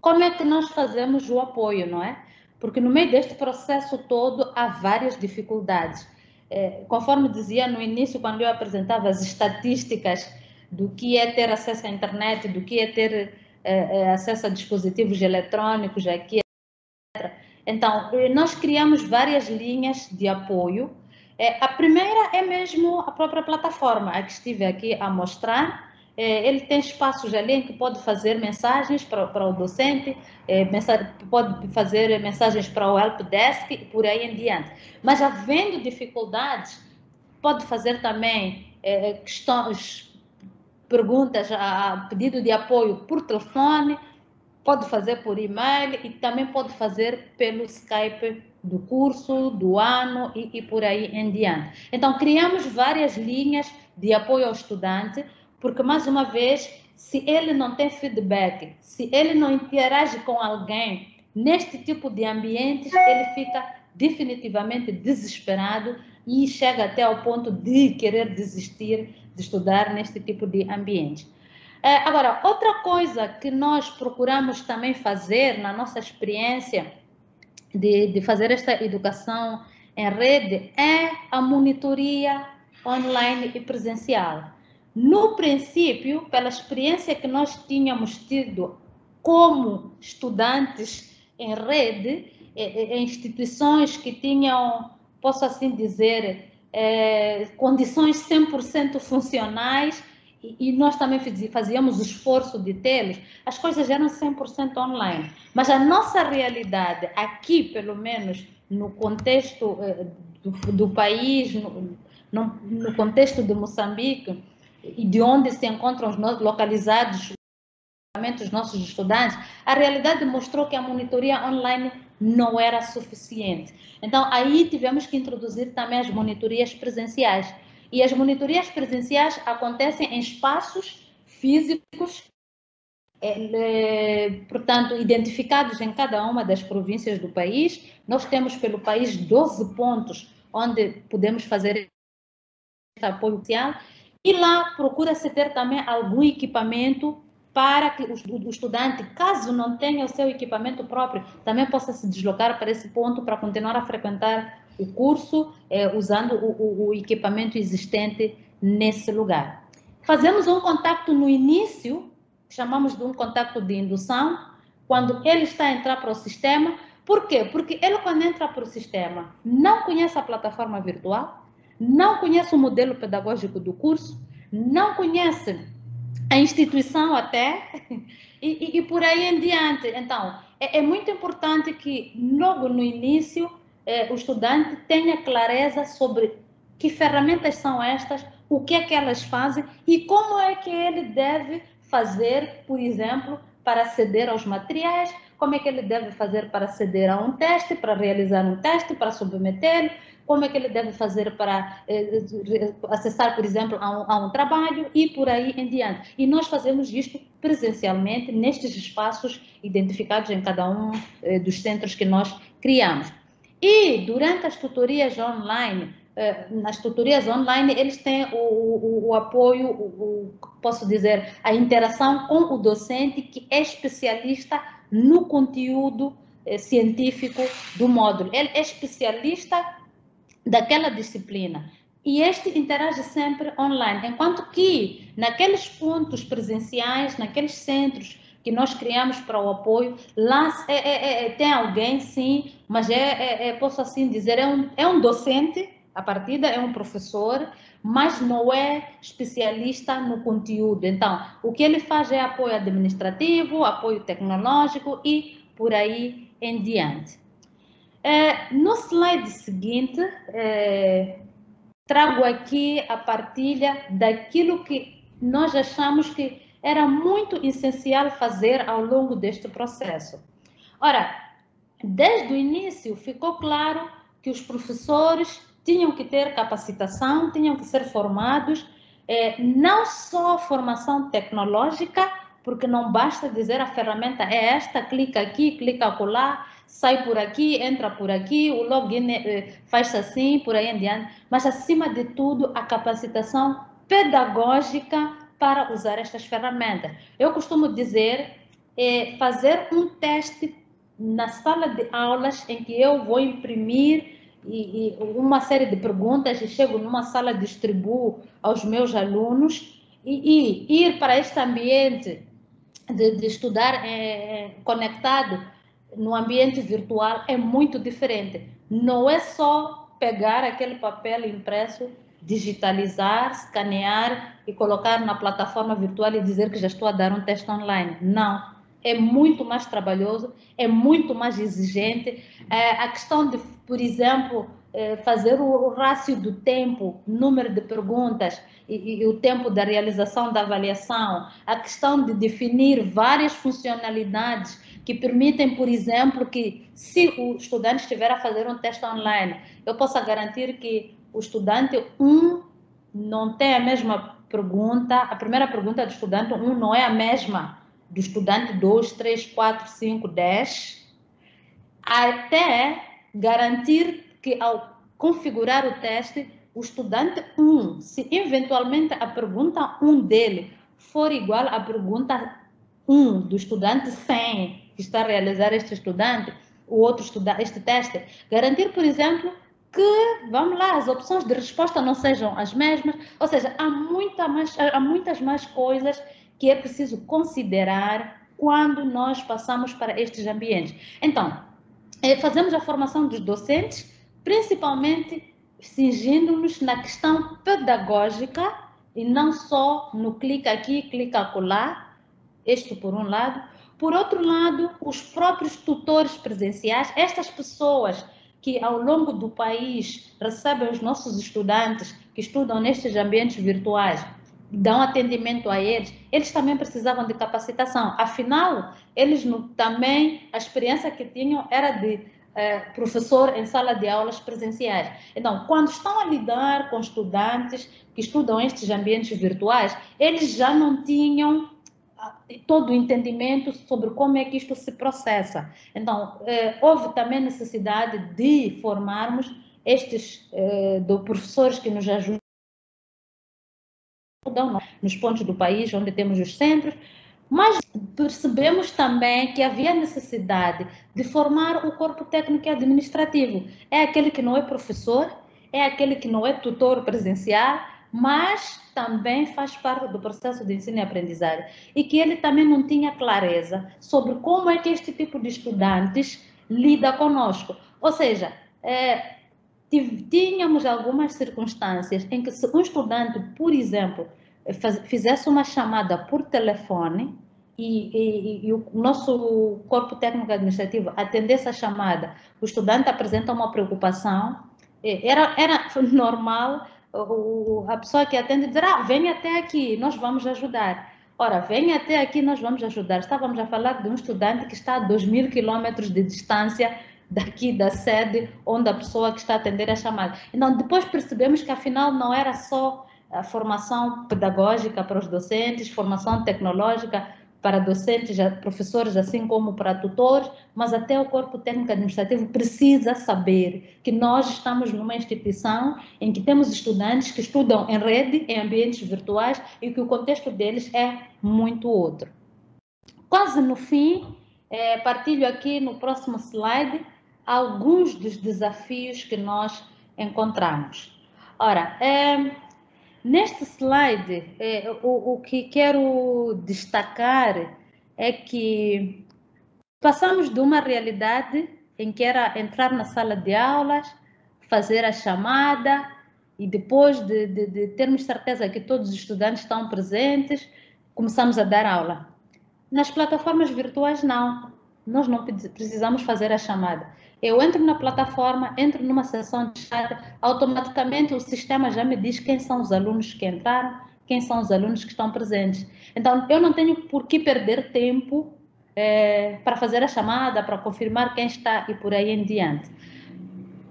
como é que nós fazemos o apoio, não é? Porque no meio deste processo todo há várias dificuldades. Conforme dizia no início, quando eu apresentava as estatísticas do que é ter acesso à internet, do que é ter acesso a dispositivos eletrônicos, aqui, etc. Então, nós criamos várias linhas de apoio. A primeira é mesmo a própria plataforma, a que estive aqui a mostrar. Ele tem espaços ali em que pode fazer mensagens para o docente, pode fazer mensagens para o helpdesk e por aí em diante. Mas havendo dificuldades, pode fazer também questões, perguntas a pedido de apoio por telefone, pode fazer por e-mail e também pode fazer pelo Skype do curso, do ano e por aí em diante. Então, criamos várias linhas de apoio ao estudante, porque, mais uma vez, se ele não tem feedback, se ele não interage com alguém neste tipo de ambientes, ele fica definitivamente desesperado e chega até ao ponto de querer desistir de estudar neste tipo de ambiente. Agora, outra coisa que nós procuramos também fazer na nossa experiência de fazer esta educação em rede é a monitoria online e presencial. No princípio, pela experiência que nós tínhamos tido como estudantes em rede, em instituições que tinham, posso assim dizer, condições 100% funcionais, e nós também fazíamos o esforço de tê-los, as coisas eram 100% online. Mas a nossa realidade aqui, pelo menos no contexto do país, no contexto de Moçambique, e de onde se encontram localizados os nossos estudantes, a realidade mostrou que a monitoria online não era suficiente. Então, aí tivemos que introduzir também as monitorias presenciais. E as monitorias presenciais acontecem em espaços físicos, portanto, identificados em cada uma das províncias do país. Nós temos pelo país 12 pontos onde podemos fazer este apoio social. E lá procura-se ter também algum equipamento para que o estudante, caso não tenha o seu equipamento próprio, também possa se deslocar para esse ponto para continuar a frequentar o curso usando o equipamento existente nesse lugar. Fazemos um contato no início, chamamos de um contato de indução, quando ele está a entrar para o sistema. Por quê? Porque ele, quando entra para o sistema, não conhece a plataforma virtual, não conhece o modelo pedagógico do curso, não conhece a instituição até, e por aí em diante. Então, é muito importante que logo no início o estudante tenha clareza sobre que ferramentas são estas, o que é que elas fazem e como é que ele deve fazer, por exemplo, para aceder aos materiais, como é que ele deve fazer para aceder a um teste, para realizar um teste, para submeter, como é que ele deve fazer para acessar, por exemplo, a um trabalho e por aí em diante. E nós fazemos isto presencialmente nestes espaços identificados em cada um dos centros que nós criamos. E durante as tutorias online, nas tutorias online, eles têm o apoio, posso dizer, a interação com o docente que é especialista no conteúdo científico do módulo. Ele é especialista daquela disciplina e este interage sempre online, enquanto que naqueles pontos presenciais, naqueles centros que nós criamos para o apoio, lá tem alguém, sim, mas posso assim dizer, é um docente, a partida é um professor, mas não é especialista no conteúdo. Então, o que ele faz é apoio administrativo, apoio tecnológico e por aí em diante. No slide seguinte, trago aqui a partilha daquilo que nós achamos que era muito essencial fazer ao longo deste processo. Ora, desde o início ficou claro que os professores tinham que ter capacitação, tinham que ser formados, não só formação tecnológica, porque não basta dizer a ferramenta é esta, clica aqui, clica acolá, sai por aqui, entra por aqui, o login faz assim, por aí em diante, mas acima de tudo a capacitação pedagógica para usar estas ferramentas. Eu costumo dizer, fazer um teste na sala de aulas em que eu vou imprimir uma série de perguntas e chego numa sala e distribuo aos meus alunos e ir para este ambiente de estudar conectado no ambiente virtual é muito diferente. Não é só pegar aquele papel impresso, digitalizar, escanear e colocar na plataforma virtual e dizer que já estou a dar um teste online. Não. É muito mais trabalhoso, é muito mais exigente. A questão de, por exemplo, fazer o rácio do tempo, número de perguntas e o tempo da realização da avaliação, a questão de definir várias funcionalidades que permitem, por exemplo, que se o estudante estiver a fazer um teste online, eu possa garantir que o estudante 1 não tem a mesma pergunta, a primeira pergunta do estudante 1 não é a mesma do estudante 2, 3, 4, 5, 10, até garantir que ao configurar o teste, o estudante 1, se eventualmente a pergunta 1 dele for igual à pergunta 1 do estudante 100 que está a realizar este estudante, o outro estudante, este teste, garantir, por exemplo, que, vamos lá, as opções de resposta não sejam as mesmas, ou seja, há muitas mais coisas que é preciso considerar quando nós passamos para estes ambientes. Então, fazemos a formação dos docentes, principalmente cingindo-nos na questão pedagógica e não só no clica aqui, clica acolá, isto por um lado. Por outro lado, os próprios tutores presenciais, estas pessoas que ao longo do país recebem os nossos estudantes que estudam nestes ambientes virtuais, dão atendimento a eles, eles também precisavam de capacitação. Afinal, eles também, a experiência que tinham era de professor em sala de aulas presenciais. Então, quando estão a lidar com estudantes que estudam estes ambientes virtuais, eles já não tinham todo o entendimento sobre como é que isto se processa. Então, houve também necessidade de formarmos estes professores que nos ajudam nos pontos do país onde temos os centros, mas percebemos também que havia necessidade de formar o corpo técnico e administrativo. É aquele que não é professor, é aquele que não é tutor presencial, mas também faz parte do processo de ensino e aprendizagem. E que ele também não tinha clareza sobre como é que este tipo de estudantes lida conosco. Ou seja, tínhamos algumas circunstâncias em que se um estudante, por exemplo, fizesse uma chamada por telefone e o nosso corpo técnico administrativo atendesse a chamada, o estudante apresenta uma preocupação, era normal a pessoa que atende dizer, vem até aqui, nós vamos ajudar. Ora, vem até aqui, nós vamos ajudar. Estávamos a falar de um estudante que está a 2.000 quilômetros de distância daqui da sede onde a pessoa que está a atender a chamada. Então, depois percebemos que afinal não era só a formação pedagógica para os docentes, formação tecnológica para docentes, professores, assim como para tutores, mas até o corpo técnico administrativo precisa saber que nós estamos numa instituição em que temos estudantes que estudam em rede, em ambientes virtuais, e que o contexto deles é muito outro. Quase no fim, partilho aqui no próximo slide alguns dos desafios que nós encontramos. Ora, neste slide, o que quero destacar é que passamos de uma realidade em que era entrar na sala de aulas, fazer a chamada e depois de termos certeza que todos os estudantes estão presentes, começamos a dar aula. Nas plataformas virtuais, não. Nós não precisamos fazer a chamada. Eu entro na plataforma, entro numa sessão de chat, automaticamente o sistema já me diz quem são os alunos que entraram, quem são os alunos que estão presentes. Então, eu não tenho por que perder tempo para fazer a chamada, para confirmar quem está e por aí em diante.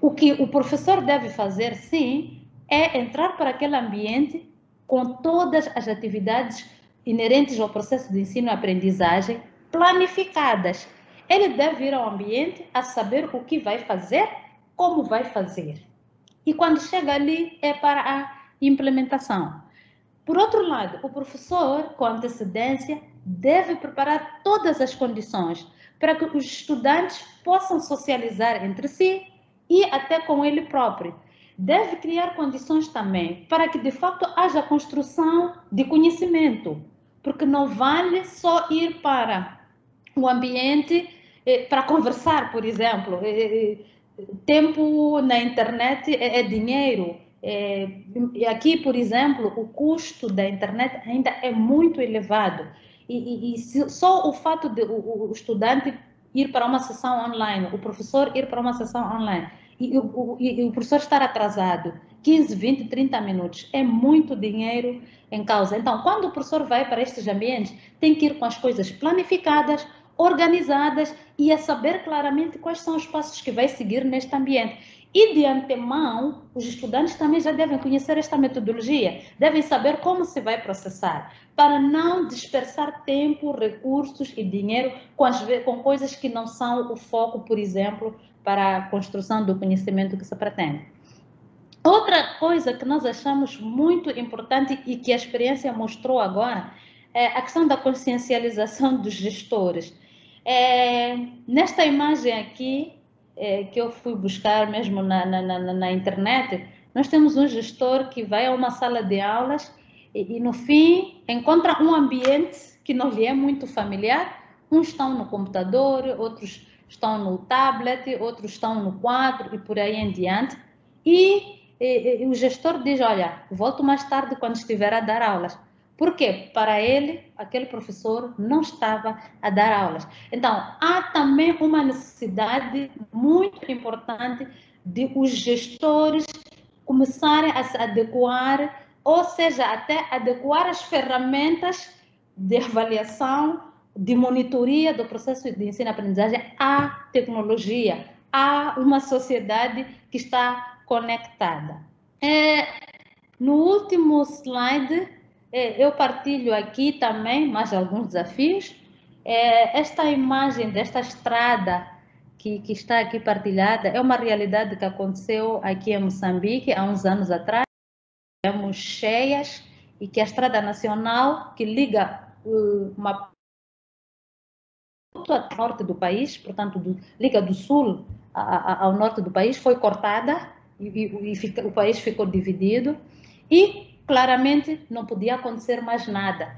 O que o professor deve fazer, sim, é entrar para aquele ambiente com todas as atividades inerentes ao processo de ensino e aprendizagem planificadas. Ele deve ir ao ambiente a saber o que vai fazer, como vai fazer. E quando chega ali, é para a implementação. Por outro lado, o professor, com antecedência, deve preparar todas as condições para que os estudantes possam socializar entre si e até com ele próprio. Deve criar condições também para que, de fato, haja construção de conhecimento, porque não vale só ir para o ambiente para conversar, por exemplo. Tempo na internet é dinheiro. E aqui, por exemplo, o custo da internet ainda é muito elevado. E só o fato de o estudante ir para uma sessão online, o professor ir para uma sessão online, e o professor estar atrasado 15, 20, 30 minutos, é muito dinheiro em causa. Então, quando o professor vai para estes ambientes, tem que ir com as coisas planificadas, organizadas e a saber claramente quais são os passos que vai seguir neste ambiente. E de antemão, os estudantes também já devem conhecer esta metodologia, devem saber como se vai processar, para não dispersar tempo, recursos e dinheiro com coisas que não são o foco, por exemplo, para a construção do conhecimento que se pretende. Outra coisa que nós achamos muito importante e que a experiência mostrou agora é a questão da consciencialização dos gestores. Nesta imagem aqui, que eu fui buscar mesmo na internet, nós temos um gestor que vai a uma sala de aulas e no fim encontra um ambiente que não lhe é muito familiar. Uns estão no computador, outros estão no tablet, outros estão no quadro e por aí em diante. E o gestor diz, olha, volto mais tarde quando estiver a dar aulas. Por quê? Para ele, aquele professor não estava a dar aulas. Então, há também uma necessidade muito importante de os gestores começarem a se adequar, ou seja, até adequar as ferramentas de avaliação, de monitoria do processo de ensino-aprendizagem à tecnologia, a uma sociedade que está conectada. No último slide, eu partilho aqui também mais alguns desafios. Esta imagem desta estrada que está aqui partilhada é uma realidade que aconteceu aqui em Moçambique há uns anos atrás. Temos cheias e que a estrada nacional que liga uma ao norte do país, portanto, liga do sul ao norte do país, foi cortada e o país ficou dividido e claramente não podia acontecer mais nada.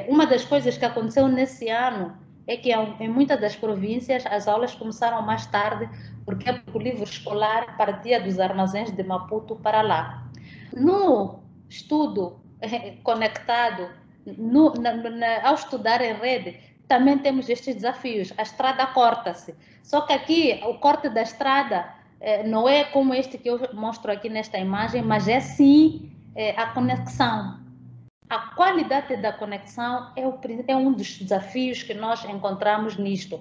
Uma das coisas que aconteceu nesse ano é que em muitas das províncias as aulas começaram mais tarde porque o livro escolar partia dos armazéns de Maputo para lá. No estudo conectado, ao estudar em rede, também temos estes desafios. A estrada corta-se, só que aqui o corte da estrada não é como este que eu mostro aqui nesta imagem, mas é sim a conexão. A qualidade da conexão é um dos desafios que nós encontramos nisto.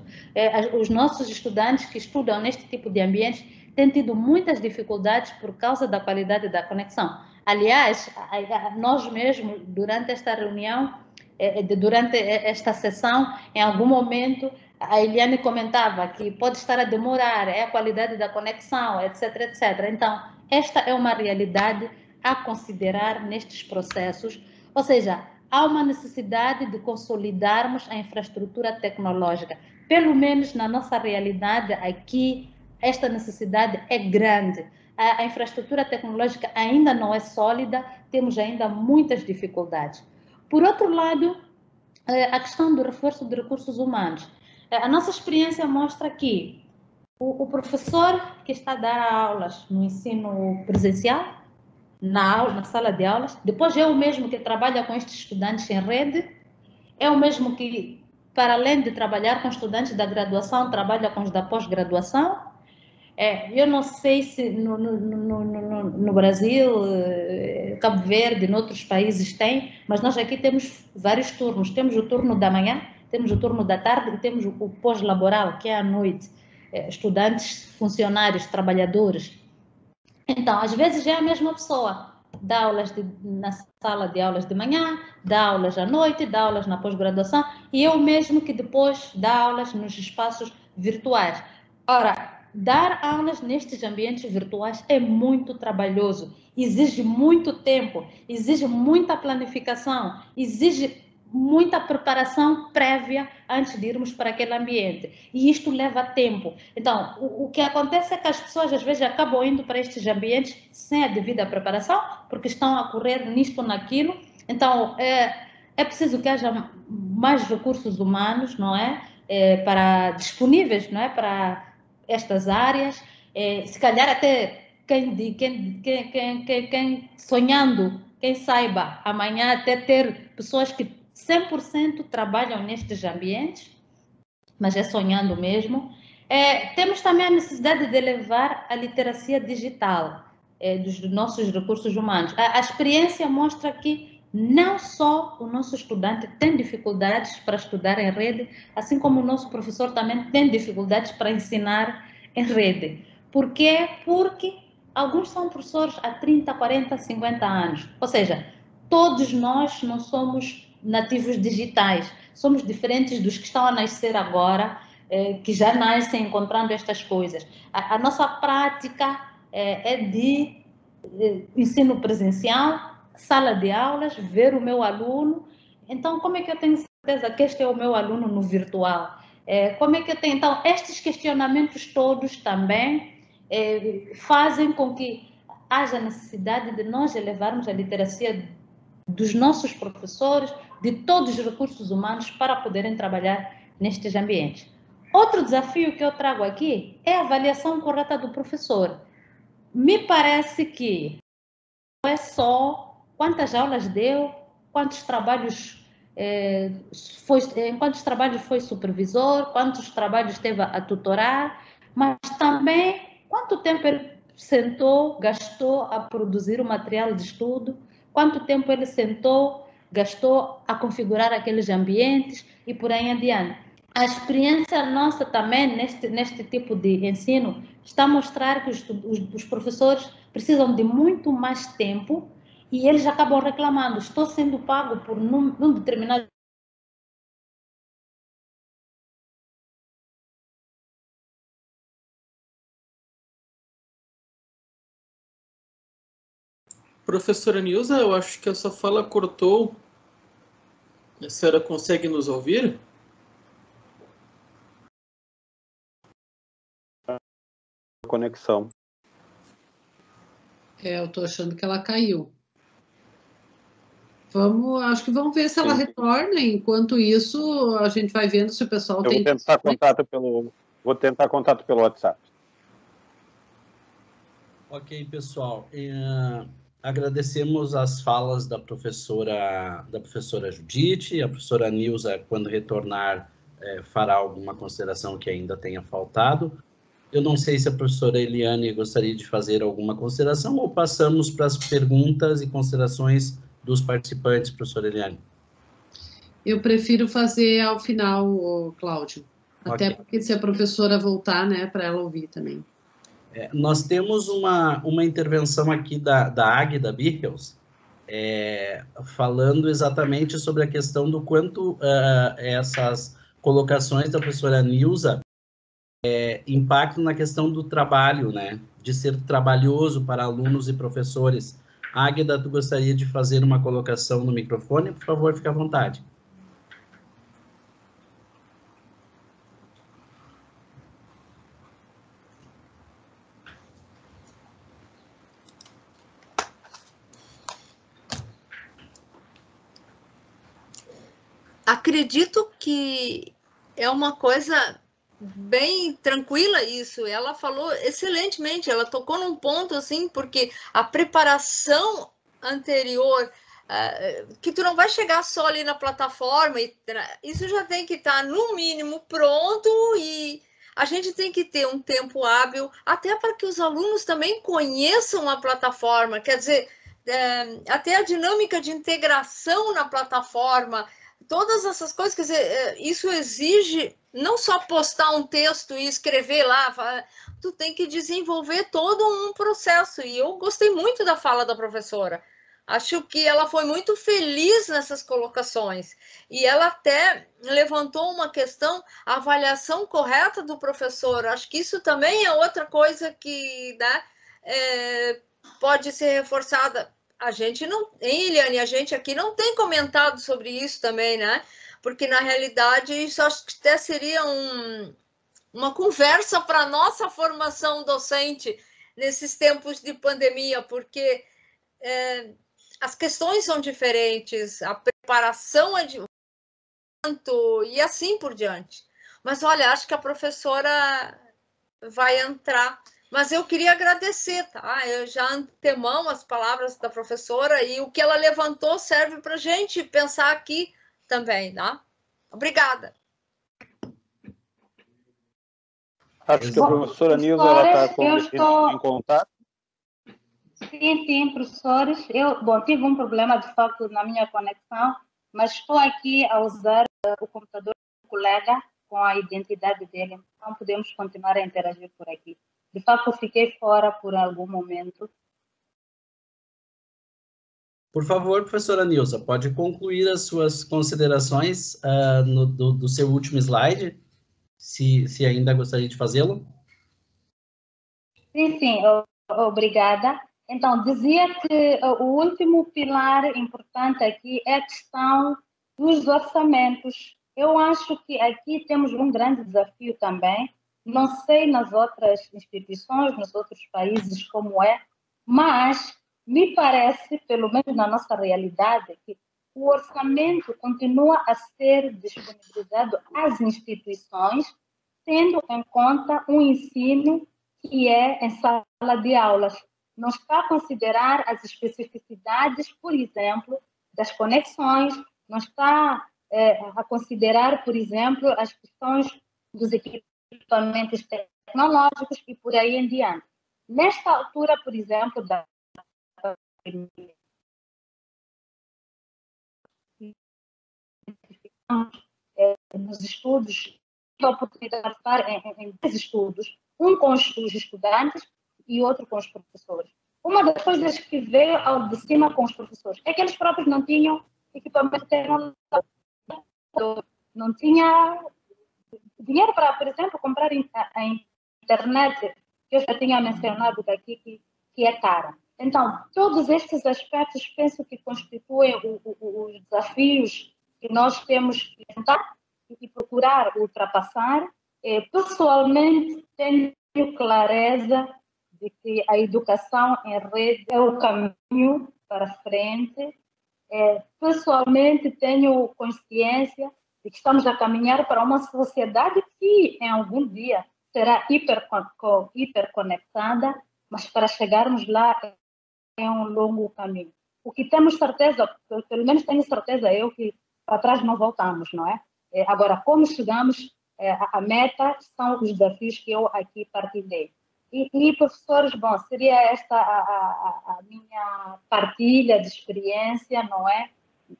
Os nossos estudantes que estudam neste tipo de ambientes têm tido muitas dificuldades por causa da qualidade da conexão. Aliás, nós mesmos, durante esta reunião, durante esta sessão, em algum momento, a Eliane comentava que pode estar a demorar, a qualidade da conexão, etc, etc. Então, esta é uma realidade a considerar nestes processos, ou seja, há uma necessidade de consolidarmos a infraestrutura tecnológica. Pelo menos na nossa realidade aqui, esta necessidade é grande. A infraestrutura tecnológica ainda não é sólida, temos ainda muitas dificuldades. Por outro lado, a questão do reforço de recursos humanos. A nossa experiência mostra que o professor que está a dar aulas no ensino presencial, na sala de aulas, depois é o mesmo que trabalha com estes estudantes em rede, é o mesmo que, para além de trabalhar com estudantes da graduação, trabalha com os da pós-graduação, Eu não sei se no Brasil, Cabo Verde, em outros países tem, mas nós aqui temos vários turnos. Temos o turno da manhã, temos o turno da tarde e temos o pós-laboral, que é à noite. Estudantes, funcionários, trabalhadores. Então, às vezes é a mesma pessoa. Dá aulas na sala de aulas de manhã, dá aulas à noite, dá aulas na pós-graduação, e eu mesmo que depois dá aulas nos espaços virtuais. Ora, dar aulas nestes ambientes virtuais é muito trabalhoso, exige muito tempo, exige muita planificação, exige muita preparação prévia antes de irmos para aquele ambiente. E isto leva tempo. Então, o que acontece é que as pessoas, às vezes, acabam indo para estes ambientes sem a devida preparação, porque estão a correr nisto ou naquilo. Então, é preciso que haja mais recursos humanos, não é? Disponíveis, não é? Para estas áreas. Se calhar até quem sonhando, quem saiba, amanhã até ter pessoas que 100% trabalham nestes ambientes, mas é sonhando mesmo. Temos também a necessidade de elevar a literacia digital dos nossos recursos humanos. A experiência mostra que não só o nosso estudante tem dificuldades para estudar em rede, assim como o nosso professor também tem dificuldades para ensinar em rede. Por quê? Porque alguns são professores há 30, 40, 50 anos. Ou seja, todos nós não somos nativos digitais. Somos diferentes dos que estão a nascer agora, que já nascem encontrando estas coisas. A nossa prática é de ensino presencial, sala de aulas, ver o meu aluno. Então, como é que eu tenho certeza que este é o meu aluno no virtual? Como é que eu tenho? Então, estes questionamentos todos também fazem com que haja necessidade de nós elevarmos a literacia dos nossos professores, de todos os recursos humanos para poderem trabalhar nestes ambientes. Outro desafio que eu trago aqui é a avaliação correta do professor. Me parece que não é só quantas aulas deu, quantos trabalhos foi supervisor, quantos trabalhos teve a tutorar, mas também quanto tempo ele sentou, gastou a produzir o material de estudo, quanto tempo ele sentou, gastou a configurar aqueles ambientes e por aí adiante. A experiência nossa também neste tipo de ensino está a mostrar que os professores precisam de muito mais tempo e eles acabam reclamando, estou sendo pago por num determinado... Professora Nilza, eu acho que a sua fala cortou. A senhora consegue nos ouvir? Conexão. Eu estou achando que ela caiu. Acho que vamos ver se ela retorna. Enquanto isso, a gente vai vendo se o pessoal tem... Vou tentar contato pelo WhatsApp. Ok, pessoal. Agradecemos as falas da professora Judite. A professora Nilza, quando retornar, fará alguma consideração que ainda tenha faltado. Eu não sei se a professora Eliane gostaria de fazer alguma consideração ou passamos para as perguntas e considerações dos participantes, professora Eliane. Eu prefiro fazer ao final, Cláudio. Até porque se a professora voltar, né, para ela ouvir também. Nós temos uma intervenção aqui da Águida Bichels, falando exatamente sobre a questão do quanto essas colocações da professora Nilza impactam na questão do trabalho, né? De ser trabalhoso para alunos e professores. Águida, tu gostaria de fazer uma colocação no microfone? Por favor, fique à vontade. Acredito que é uma coisa bem tranquila isso. Ela falou excelentemente, ela tocou num ponto assim, porque a preparação anterior, que tu não vai chegar só ali na plataforma, isso já tem que estar no mínimo pronto e a gente tem que ter um tempo hábil, até para que os alunos também conheçam a plataforma, quer dizer, até a dinâmica de integração na plataforma, todas essas coisas, quer dizer, isso exige não só postar um texto e escrever lá, tu tem que desenvolver todo um processo, e eu gostei muito da fala da professora. Acho que ela foi muito feliz nessas colocações. E ela até levantou uma questão, a avaliação correta do professor. Acho que isso também é outra coisa que, né, pode ser reforçada. A gente não, hein, Eliane? A gente aqui não tem comentado sobre isso também, né? Porque, na realidade, isso acho que até seria uma conversa para a nossa formação docente nesses tempos de pandemia, porque as questões são diferentes, a preparação é diferente e assim por diante. Mas, olha, acho que a professora vai entrar. Mas eu queria agradecer, tá? Eu já antemão as palavras da professora e o que ela levantou serve para a gente pensar aqui também, tá? Obrigada. Acho que a professora Nilza está em contato. Sim, professores. Eu tive um problema, de fato, na minha conexão, mas estou aqui a usar o computador do colega com a identidade dele. Então, podemos continuar a interagir por aqui. De fato, fiquei fora por algum momento. Por favor, professora Nilza, pode concluir as suas considerações do seu último slide, se ainda gostaria de fazê-lo. Sim, obrigada. Então, dizia que o último pilar importante aqui é a questão dos orçamentos. Eu acho que aqui temos um grande desafio também. Não sei nas outras instituições, nos outros países como é, mas me parece, pelo menos na nossa realidade, que o orçamento continua a ser disponibilizado às instituições, tendo em conta um ensino que é em sala de aulas. Não está a considerar as especificidades, por exemplo, das conexões, não está a considerar, por exemplo, as questões dos equipamentos tecnológicos e por aí em diante. Nesta altura, por exemplo, nos estudos, a oportunidade de estar em 10 estudos, um com os estudantes e outro com os professores. Uma das coisas que veio ao de cima com os professores é que eles próprios não tinham equipamento tecnológico, não tinha dinheiro para, por exemplo, comprar a internet, que eu já tinha mencionado aqui, que é cara. Então, todos estes aspectos penso que constituem os desafios que nós temos que tentar e procurar ultrapassar. Pessoalmente, tenho clareza de que a educação em rede é o caminho para frente. Pessoalmente, tenho consciência de que estamos a caminhar para uma sociedade que, em algum dia, será hiperconectada, mas para chegarmos lá é um longo caminho. O que temos certeza, pelo menos tenho certeza eu, que para trás não voltamos, não é? Agora, como chegamos à meta, são os desafios que eu aqui partilhei. E professores, bom, seria esta a minha partilha de experiência, não é?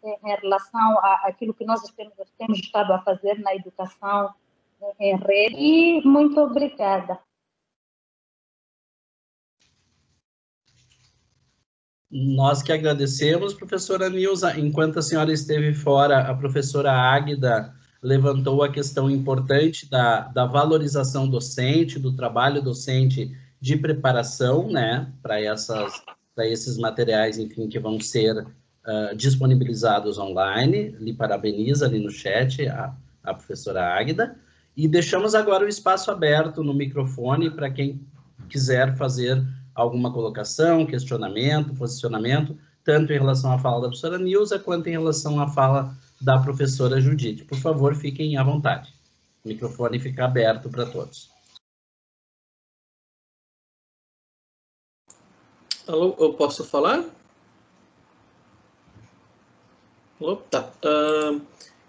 Em relação àquilo que nós temos estado a fazer na educação em rede. E muito obrigada. Nós que agradecemos, professora Nilza. Enquanto a senhora esteve fora, a professora Águida levantou a questão importante da valorização docente, do trabalho docente de preparação, né, para esses materiais, enfim, que vão ser disponibilizados online. Lhe parabeniza ali no chat a professora Águida. E deixamos agora o espaço aberto no microfone para quem quiser fazer alguma colocação, questionamento, posicionamento, tanto em relação à fala da professora Nilza, quanto em relação à fala da professora Judite. Por favor, fiquem à vontade. O microfone fica aberto para todos. Alô, eu posso falar? Alô, tá.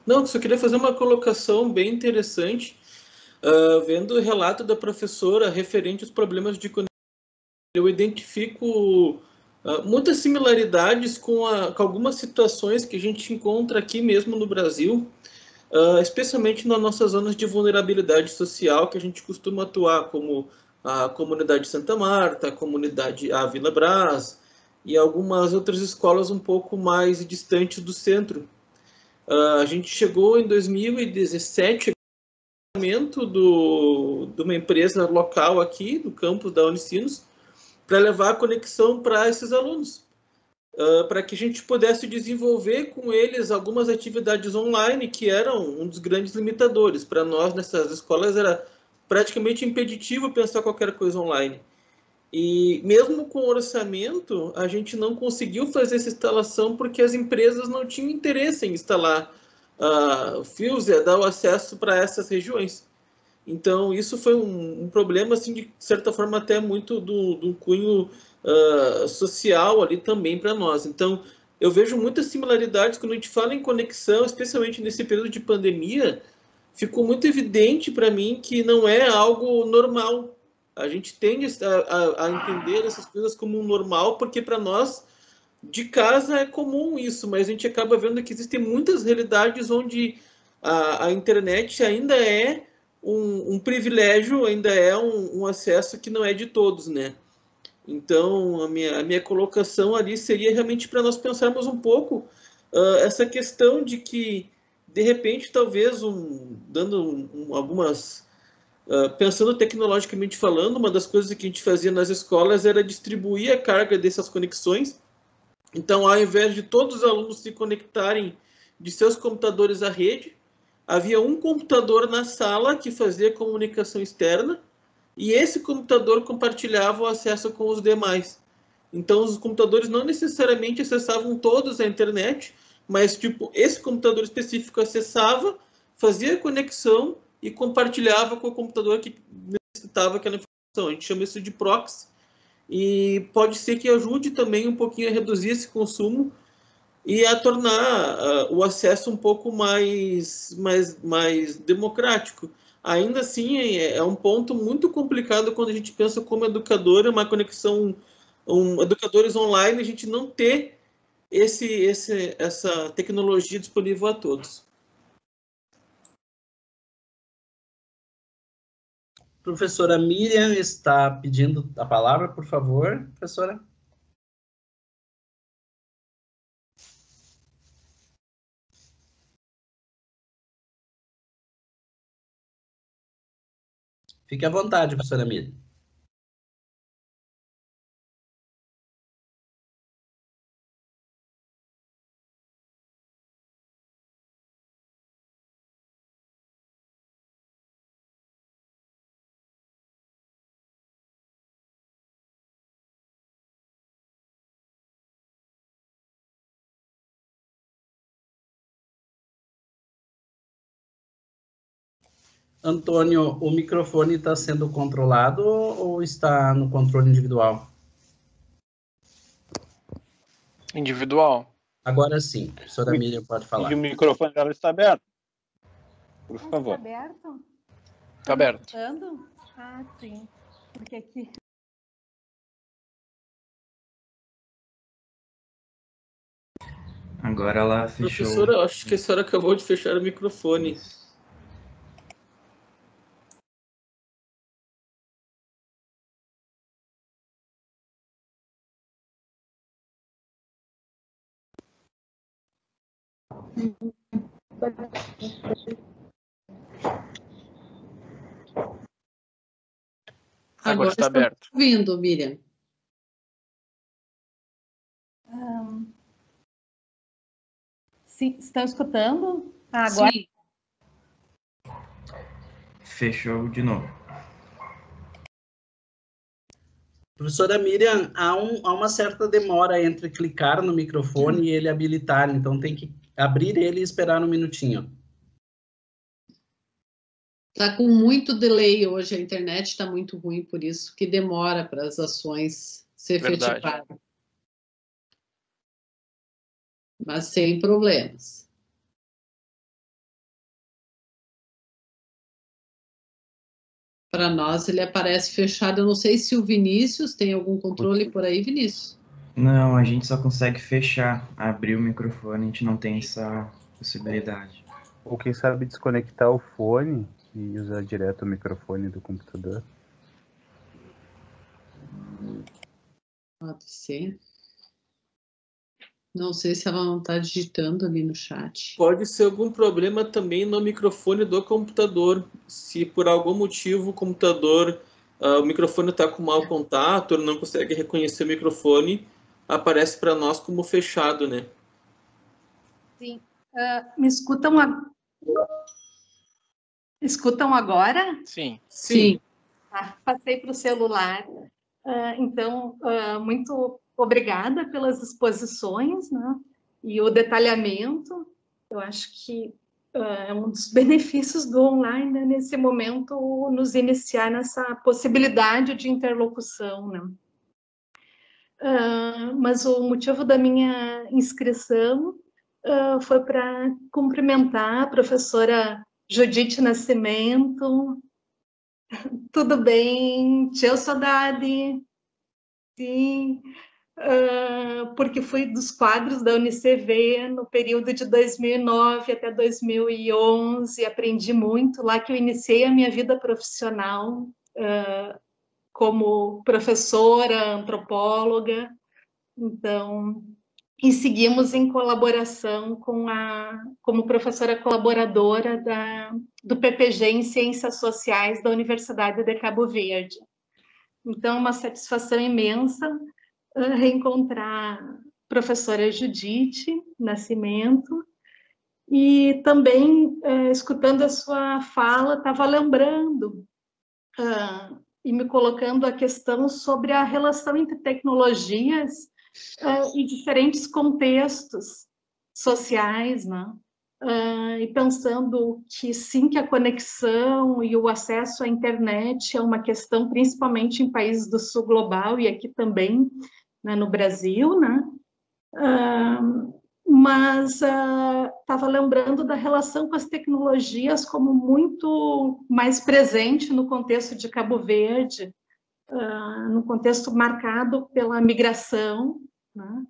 Não, só queria fazer uma colocação bem interessante. Vendo o relato da professora referente aos problemas de conexão, eu identifico muitas similaridades com algumas situações que a gente encontra aqui mesmo no Brasil, especialmente nas nossas zonas de vulnerabilidade social, que a gente costuma atuar, como a comunidade Santa Marta, a comunidade Vila Brás e algumas outras escolas um pouco mais distantes do centro. A gente chegou em 2017 de uma empresa local aqui no campus da Unicinos para levar a conexão para esses alunos, para que a gente pudesse desenvolver com eles algumas atividades online que eram um dos grandes limitadores. Para nós, nessas escolas, era praticamente impeditivo pensar qualquer coisa online. E mesmo com orçamento, a gente não conseguiu fazer essa instalação porque as empresas não tinham interesse em instalar fios e dar o acesso para essas regiões. Então, isso foi um problema, assim, de certa forma, até muito do cunho social ali também para nós. Então, eu vejo muitas similaridades quando a gente fala em conexão, especialmente nesse período de pandemia. Ficou muito evidente para mim que não é algo normal. A gente tende a entender essas coisas como um normal, porque para nós, de casa, é comum isso, mas a gente acaba vendo que existem muitas realidades onde a internet ainda é um privilégio, ainda é um acesso que não é de todos, né? Então, a minha colocação ali seria realmente para nós pensarmos um pouco essa questão de que, de repente, talvez, algumas... pensando tecnologicamente falando, uma das coisas que a gente fazia nas escolas era distribuir a carga dessas conexões. Então, ao invés de todos os alunos se conectarem de seus computadores à rede, havia um computador na sala que fazia comunicação externa e esse computador compartilhava o acesso com os demais. Então, os computadores não necessariamente acessavam todos a internet, mas tipo, esse computador específico acessava, fazia conexão e compartilhava com o computador que necessitava aquela informação. A gente chama isso de proxy. E pode ser que ajude também um pouquinho a reduzir esse consumo e a tornar o acesso um pouco mais democrático. Ainda assim, é um ponto muito complicado quando a gente pensa como educador, uma conexão, educadores online, a gente não ter essa tecnologia disponível a todos. Professora Miriam está pedindo a palavra, por favor, professora. Fique à vontade, professora Miriam. Antônio, o microfone está sendo controlado ou está no controle individual? Individual. Agora sim, a professora Miriam pode falar. E o microfone dela está aberto? Por favor. Está aberto? Está aberto. Ah, sim. Porque aqui... Agora ela fechou. Professora, acho que a senhora acabou de fechar o microfone. Agora está aberto. Ouvindo, Miriam. Sim, estão escutando? Agora. Sim. Fechou de novo. Professora Miriam, há uma certa demora entre clicar no microfone e ele habilitar, então tem que abrir ele e esperar um minutinho. Está com muito delay hoje, a internet está muito ruim, por isso que demora para as ações se efetivarem. Mas sem problemas. Para nós ele aparece fechado. Eu não sei se o Vinícius tem algum controle por aí, Vinícius. Não, a gente só consegue fechar, abrir o microfone, a gente não tem essa possibilidade. Ou quem sabe desconectar o fone e usar direto o microfone do computador. Pode ser. Não sei se ela não está digitando ali no chat. Pode ser algum problema também no microfone do computador. Se por algum motivo o computador, o microfone está com mau contato, ele não consegue reconhecer o microfone, aparece para nós como fechado, né? Sim. Me escutam, escutam agora? Sim. Sim. Passei para o celular. Então, muito obrigada pelas exposições, né? E o detalhamento. Eu acho que é um dos benefícios do online, né? Nesse momento, nos iniciar nessa possibilidade de interlocução, né? Mas o motivo da minha inscrição foi para cumprimentar a professora Judite Nascimento. Tudo bem? Tchau, saudade. Sim, porque fui dos quadros da UniCV no período de 2009 até 2011, aprendi muito, lá que eu iniciei a minha vida profissional como professora, antropóloga, então, e seguimos em colaboração como professora colaboradora do PPG em Ciências Sociais da Universidade de Cabo Verde. Então, uma satisfação imensa reencontrar a professora Judite Nascimento e também, escutando a sua fala, estava lembrando e me colocando a questão sobre a relação entre tecnologias e diferentes contextos sociais, né? E pensando que sim, que a conexão e o acesso à internet é uma questão principalmente em países do sul global e aqui também, né, no Brasil, né? Mas estava lembrando da relação com as tecnologias como muito mais presente no contexto de Cabo Verde, no contexto marcado pela migração, né?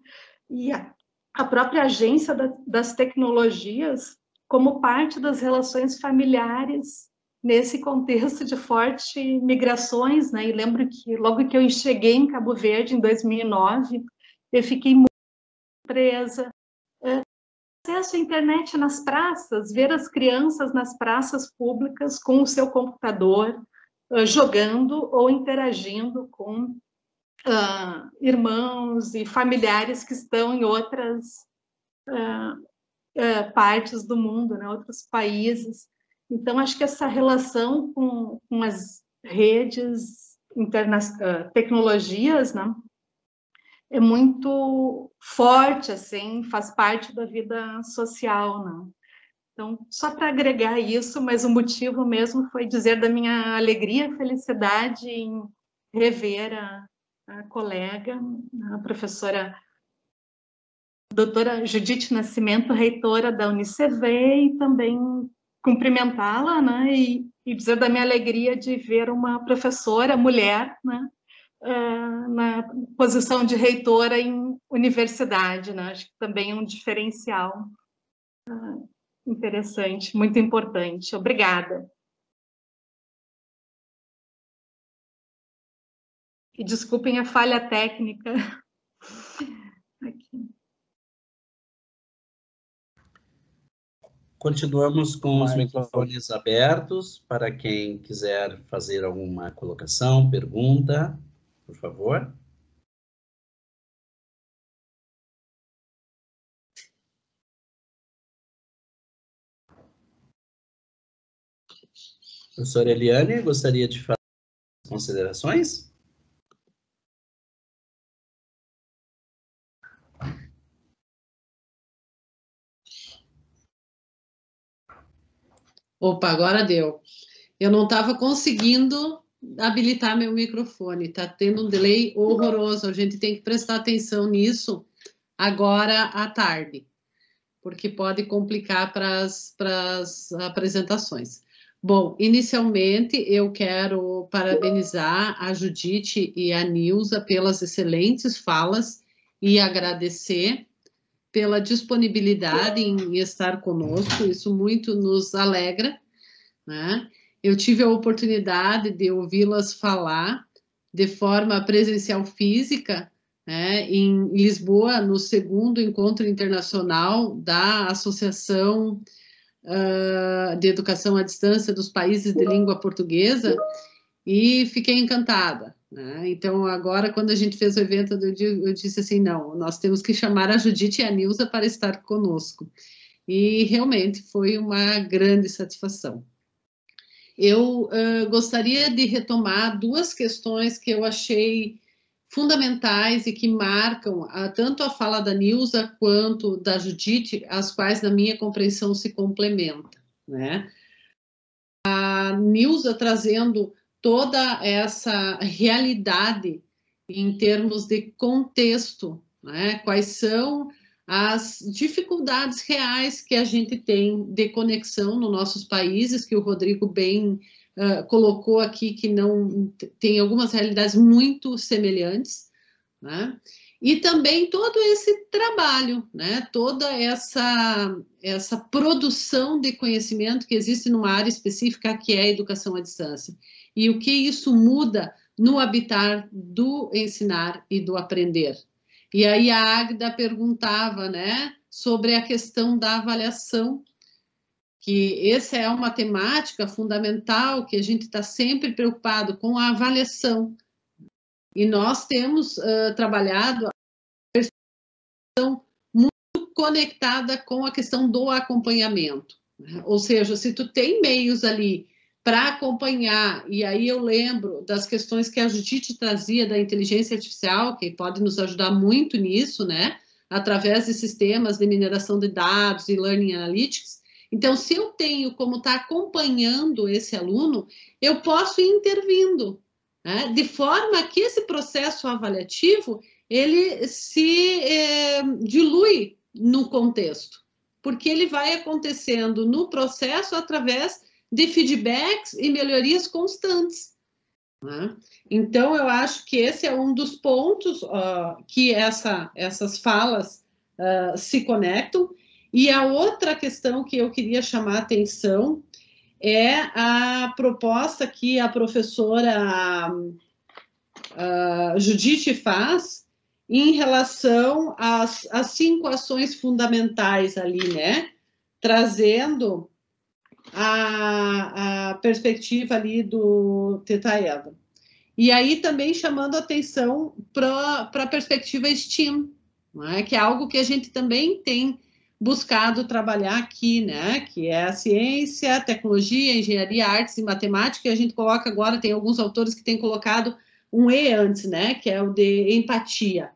E a própria agência das tecnologias como parte das relações familiares nesse contexto de fortes migrações, né? E lembro que logo que eu cheguei em Cabo Verde, em 2009, eu fiquei muito surpresa. Acesso à internet nas praças, ver as crianças nas praças públicas com o seu computador, jogando ou interagindo com irmãos e familiares que estão em outras partes do mundo, né, outros países. Então, acho que essa relação com as redes, tecnologias, né, é muito forte, assim, faz parte da vida social, né? Então, só para agregar isso, mas o motivo mesmo foi dizer da minha alegria e felicidade em rever a colega, a professora doutora Judite Nascimento, reitora da UniCV, e também cumprimentá-la, né, e dizer da minha alegria de ver uma professora mulher, né, na posição de reitora em universidade, né, acho que também é um diferencial interessante, muito importante. Obrigada. E desculpem a falha técnica. Aqui. Continuamos com os microfones abertos para quem quiser fazer alguma colocação, pergunta, por favor. Professora Eliane, gostaria de fazer considerações? Opa, agora deu. Eu não estava conseguindo habilitar meu microfone, está tendo um delay horroroso, a gente tem que prestar atenção nisso agora à tarde, porque pode complicar para as apresentações. Bom, inicialmente eu quero parabenizar a Judite e a Nilza pelas excelentes falas e agradecer pela disponibilidade em estar conosco, isso muito nos alegra, né? Eu tive a oportunidade de ouvi-las falar de forma presencial física, né, em Lisboa, no 2º Encontro Internacional da Associação de Educação à Distância dos Países de Língua Portuguesa, e fiquei encantada, né? Então, agora, quando a gente fez o evento, eu disse assim, não, nós temos que chamar a Judite e a Nilza para estar conosco. E realmente foi uma grande satisfação. Eu gostaria de retomar 2 questões que eu achei fundamentais e que marcam tanto a fala da Nilza quanto da Judite, as quais, na minha compreensão, se complementam, né? A Nilza trazendo toda essa realidade em termos de contexto, né? Quais são as dificuldades reais que a gente tem de conexão nos nossos países, que o Rodrigo bem colocou aqui, que não tem algumas realidades muito semelhantes, né? E também todo esse trabalho, né? Toda essa produção de conhecimento que existe numa área específica, que é a educação à distância. E o que isso muda no habitar do ensinar e do aprender. E aí a Águida perguntava, né, sobre a questão da avaliação, que essa é uma temática fundamental, que a gente está sempre preocupado com a avaliação. E nós temos trabalhado a questão muito conectada com a questão do acompanhamento, né? Ou seja, se tu tem meios ali para acompanhar, e aí eu lembro das questões que a Judite trazia da inteligência artificial, que pode nos ajudar muito nisso, né? Através de sistemas de mineração de dados e learning analytics. Então, se eu tenho como estar acompanhando esse aluno, eu posso ir intervindo, né? De forma que esse processo avaliativo, ele se dilui no contexto, porque ele vai acontecendo no processo através de feedbacks e melhorias constantes, né? Então, eu acho que esse é um dos pontos que essas falas se conectam. E a outra questão que eu queria chamar a atenção é a proposta que a professora Judite faz em relação às 5 ações fundamentais ali, né? Trazendo a perspectiva ali do Theta Heaven. E aí também chamando atenção para a perspectiva STEAM, né? Que é algo que a gente também tem buscado trabalhar aqui, né? Que é a ciência, tecnologia, engenharia, artes e matemática, e a gente coloca agora, tem alguns autores que têm colocado um E antes, né? Que é o de empatia.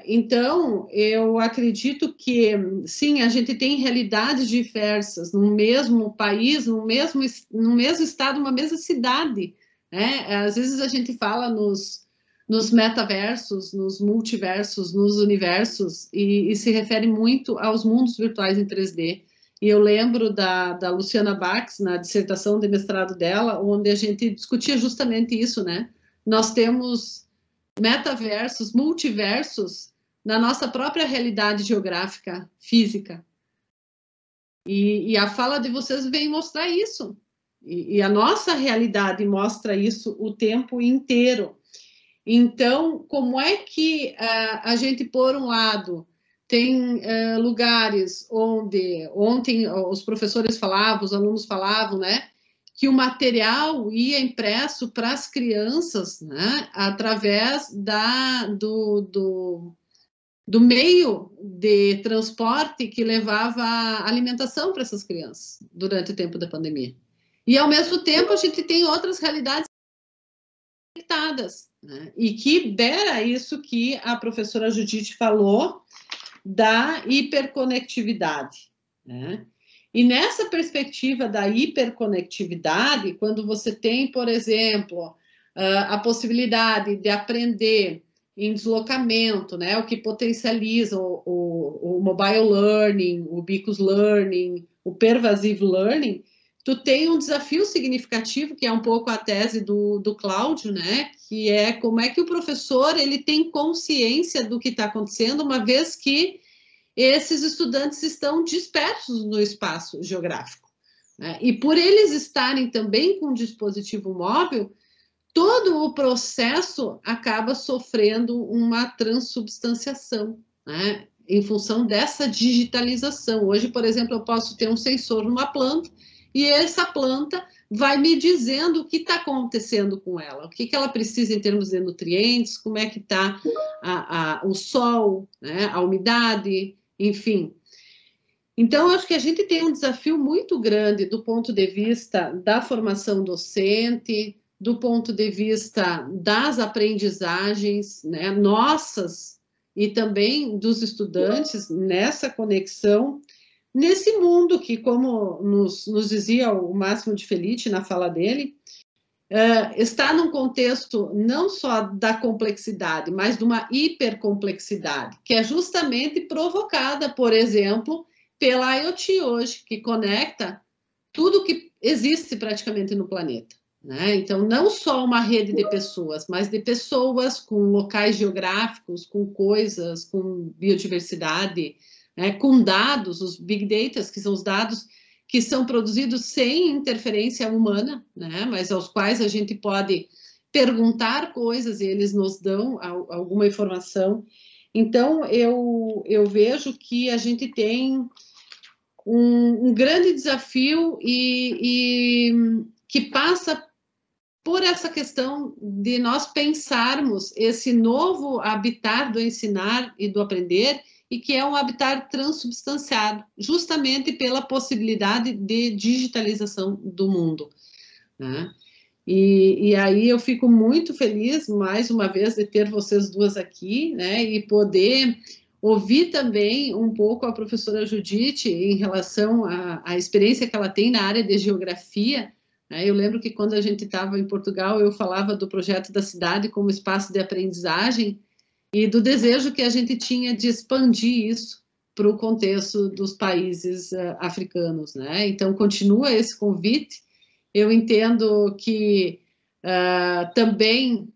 Então, eu acredito que, sim, a gente tem realidades diversas no mesmo país, no mesmo estado, numa mesma cidade, né? Às vezes a gente fala nos metaversos, nos multiversos, nos universos, e se refere muito aos mundos virtuais em 3D. E eu lembro da Luciana Bax, na dissertação de mestrado dela, onde a gente discutia justamente isso, né? Nós temos metaversos, multiversos, na nossa própria realidade geográfica, física. E a fala de vocês vem mostrar isso. E a nossa realidade mostra isso o tempo inteiro. Então, como é que a gente, por um lado, tem lugares onde ontem os professores falavam, os alunos falavam, né, que o material ia impresso para as crianças, né, através do meio de transporte que levava alimentação para essas crianças durante o tempo da pandemia. E, ao mesmo tempo, a gente tem outras realidades conectadas, né, e que beira isso que a professora Judite falou da hiperconectividade, né? E nessa perspectiva da hiperconectividade, quando você tem, por exemplo, a possibilidade de aprender em deslocamento, né, o que potencializa o mobile learning, o ubiquitous learning, o pervasive learning, tu tem um desafio significativo, que é um pouco a tese do Cláudio, né? Que é como é que o professor ele tem consciência do que está acontecendo, uma vez que esses estudantes estão dispersos no espaço geográfico, né? E por eles estarem também com um dispositivo móvel, todo o processo acaba sofrendo uma transubstanciação, né? Em função dessa digitalização. Hoje, por exemplo, eu posso ter um sensor numa planta e essa planta vai me dizendo o que está acontecendo com ela, o que ela precisa em termos de nutrientes, como é que está o sol, né? A umidade, enfim. Então, eu acho que a gente tem um desafio muito grande do ponto de vista da formação docente, do ponto de vista das aprendizagens, né, nossas e também dos estudantes nessa conexão, nesse mundo que, como nos dizia o Máximo de Felice na fala dele, está num contexto não só da complexidade, mas de uma hipercomplexidade, que é justamente provocada, por exemplo, pela IoT hoje, que conecta tudo que existe praticamente no planeta, né? Então, não só uma rede de pessoas, mas de pessoas com locais geográficos, com coisas, com biodiversidade, né? Com dados, os big data, que são os dados que são produzidos sem interferência humana, né? Mas aos quais a gente pode perguntar coisas e eles nos dão alguma informação. Então, eu vejo que a gente tem um grande desafio e que passa por essa questão de nós pensarmos esse novo habitar do ensinar e do aprender, e que é um habitar transubstanciado, justamente pela possibilidade de digitalização do mundo, né? E aí eu fico muito feliz, mais uma vez, de ter vocês duas aqui, né? E poder ouvir também um pouco a professora Judite em relação à experiência que ela tem na área de geografia, né? Eu lembro que quando a gente estava em Portugal, eu falava do projeto da cidade como espaço de aprendizagem e do desejo que a gente tinha de expandir isso para o contexto dos países africanos, né? Então, continua esse convite. Eu entendo que também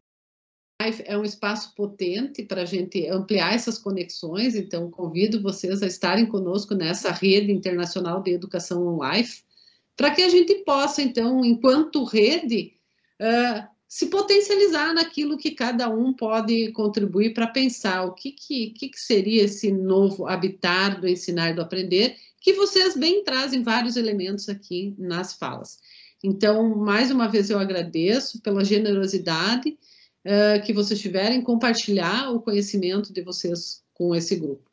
é um espaço potente para a gente ampliar essas conexões, então convido vocês a estarem conosco nessa rede internacional de educação online, para que a gente possa, então, enquanto rede, se potencializar naquilo que cada um pode contribuir para pensar o que seria esse novo habitar do ensinar e do aprender, que vocês bem trazem vários elementos aqui nas falas. Então, mais uma vez, eu agradeço pela generosidade que vocês tiverem em compartilhar o conhecimento de vocês com esse grupo.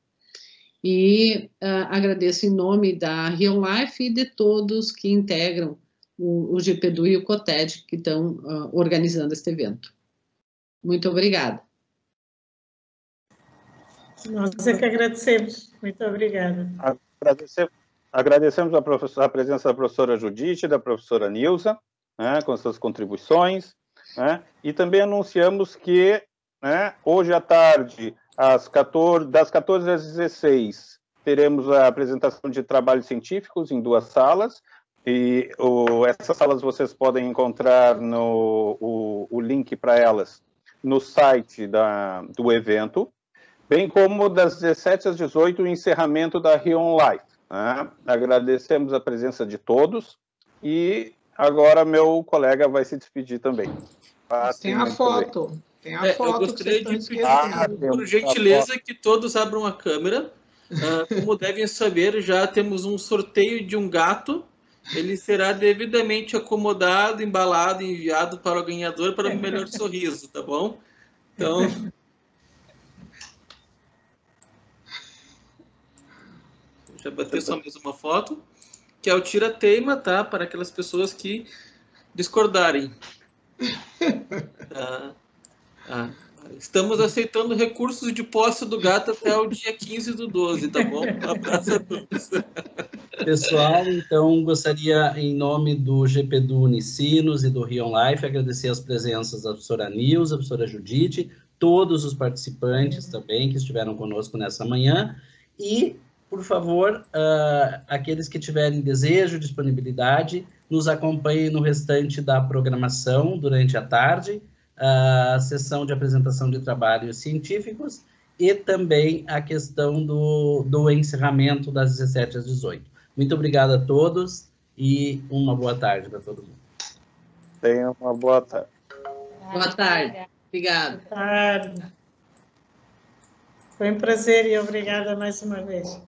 E agradeço em nome da Rion Life e de todos que integram o GPDU e o COTED, que estão organizando este evento. Muito obrigada. Nós é que agradecemos. Muito obrigada. Agradecemos a presença da professora Judite e da professora Nilza, né, com suas contribuições, né, e também anunciamos que, né, hoje à tarde, das 14 às 16, teremos a apresentação de trabalhos científicos em 2 salas, e essas salas vocês podem encontrar o link para elas no site do evento, bem como das 17 às 18, o encerramento da Rion Life. Né? Agradecemos a presença de todos e agora meu colega vai se despedir também. Tem a foto. Tem a foto. Eu gostaria de pedir, por gentileza, que todos abram a câmera. Como devem saber, já temos um sorteio de um gato. Ele será devidamente acomodado, embalado e enviado para o ganhador para um melhor sorriso, tá bom? Então... Já bateu só mais uma foto, que é o tira-teima, tá? Para aquelas pessoas que discordarem. Estamos aceitando recursos de posse do gato até o dia 15/12, tá bom? Um abraço a todos. Pessoal, então, gostaria, em nome do GPDU Unicinos e do Rion Life, agradecer as presenças da professora Nilza, da professora Judite, todos os participantes também que estiveram conosco nessa manhã, e, por favor, aqueles que tiverem desejo, disponibilidade, nos acompanhem no restante da programação durante a tarde, a sessão de apresentação de trabalhos científicos e também a questão do encerramento das 17 às 18. Muito obrigado a todos e uma boa tarde para todo mundo. Tenha uma boa tarde. Boa tarde. Obrigada. Boa tarde. Foi um prazer e obrigada mais uma vez.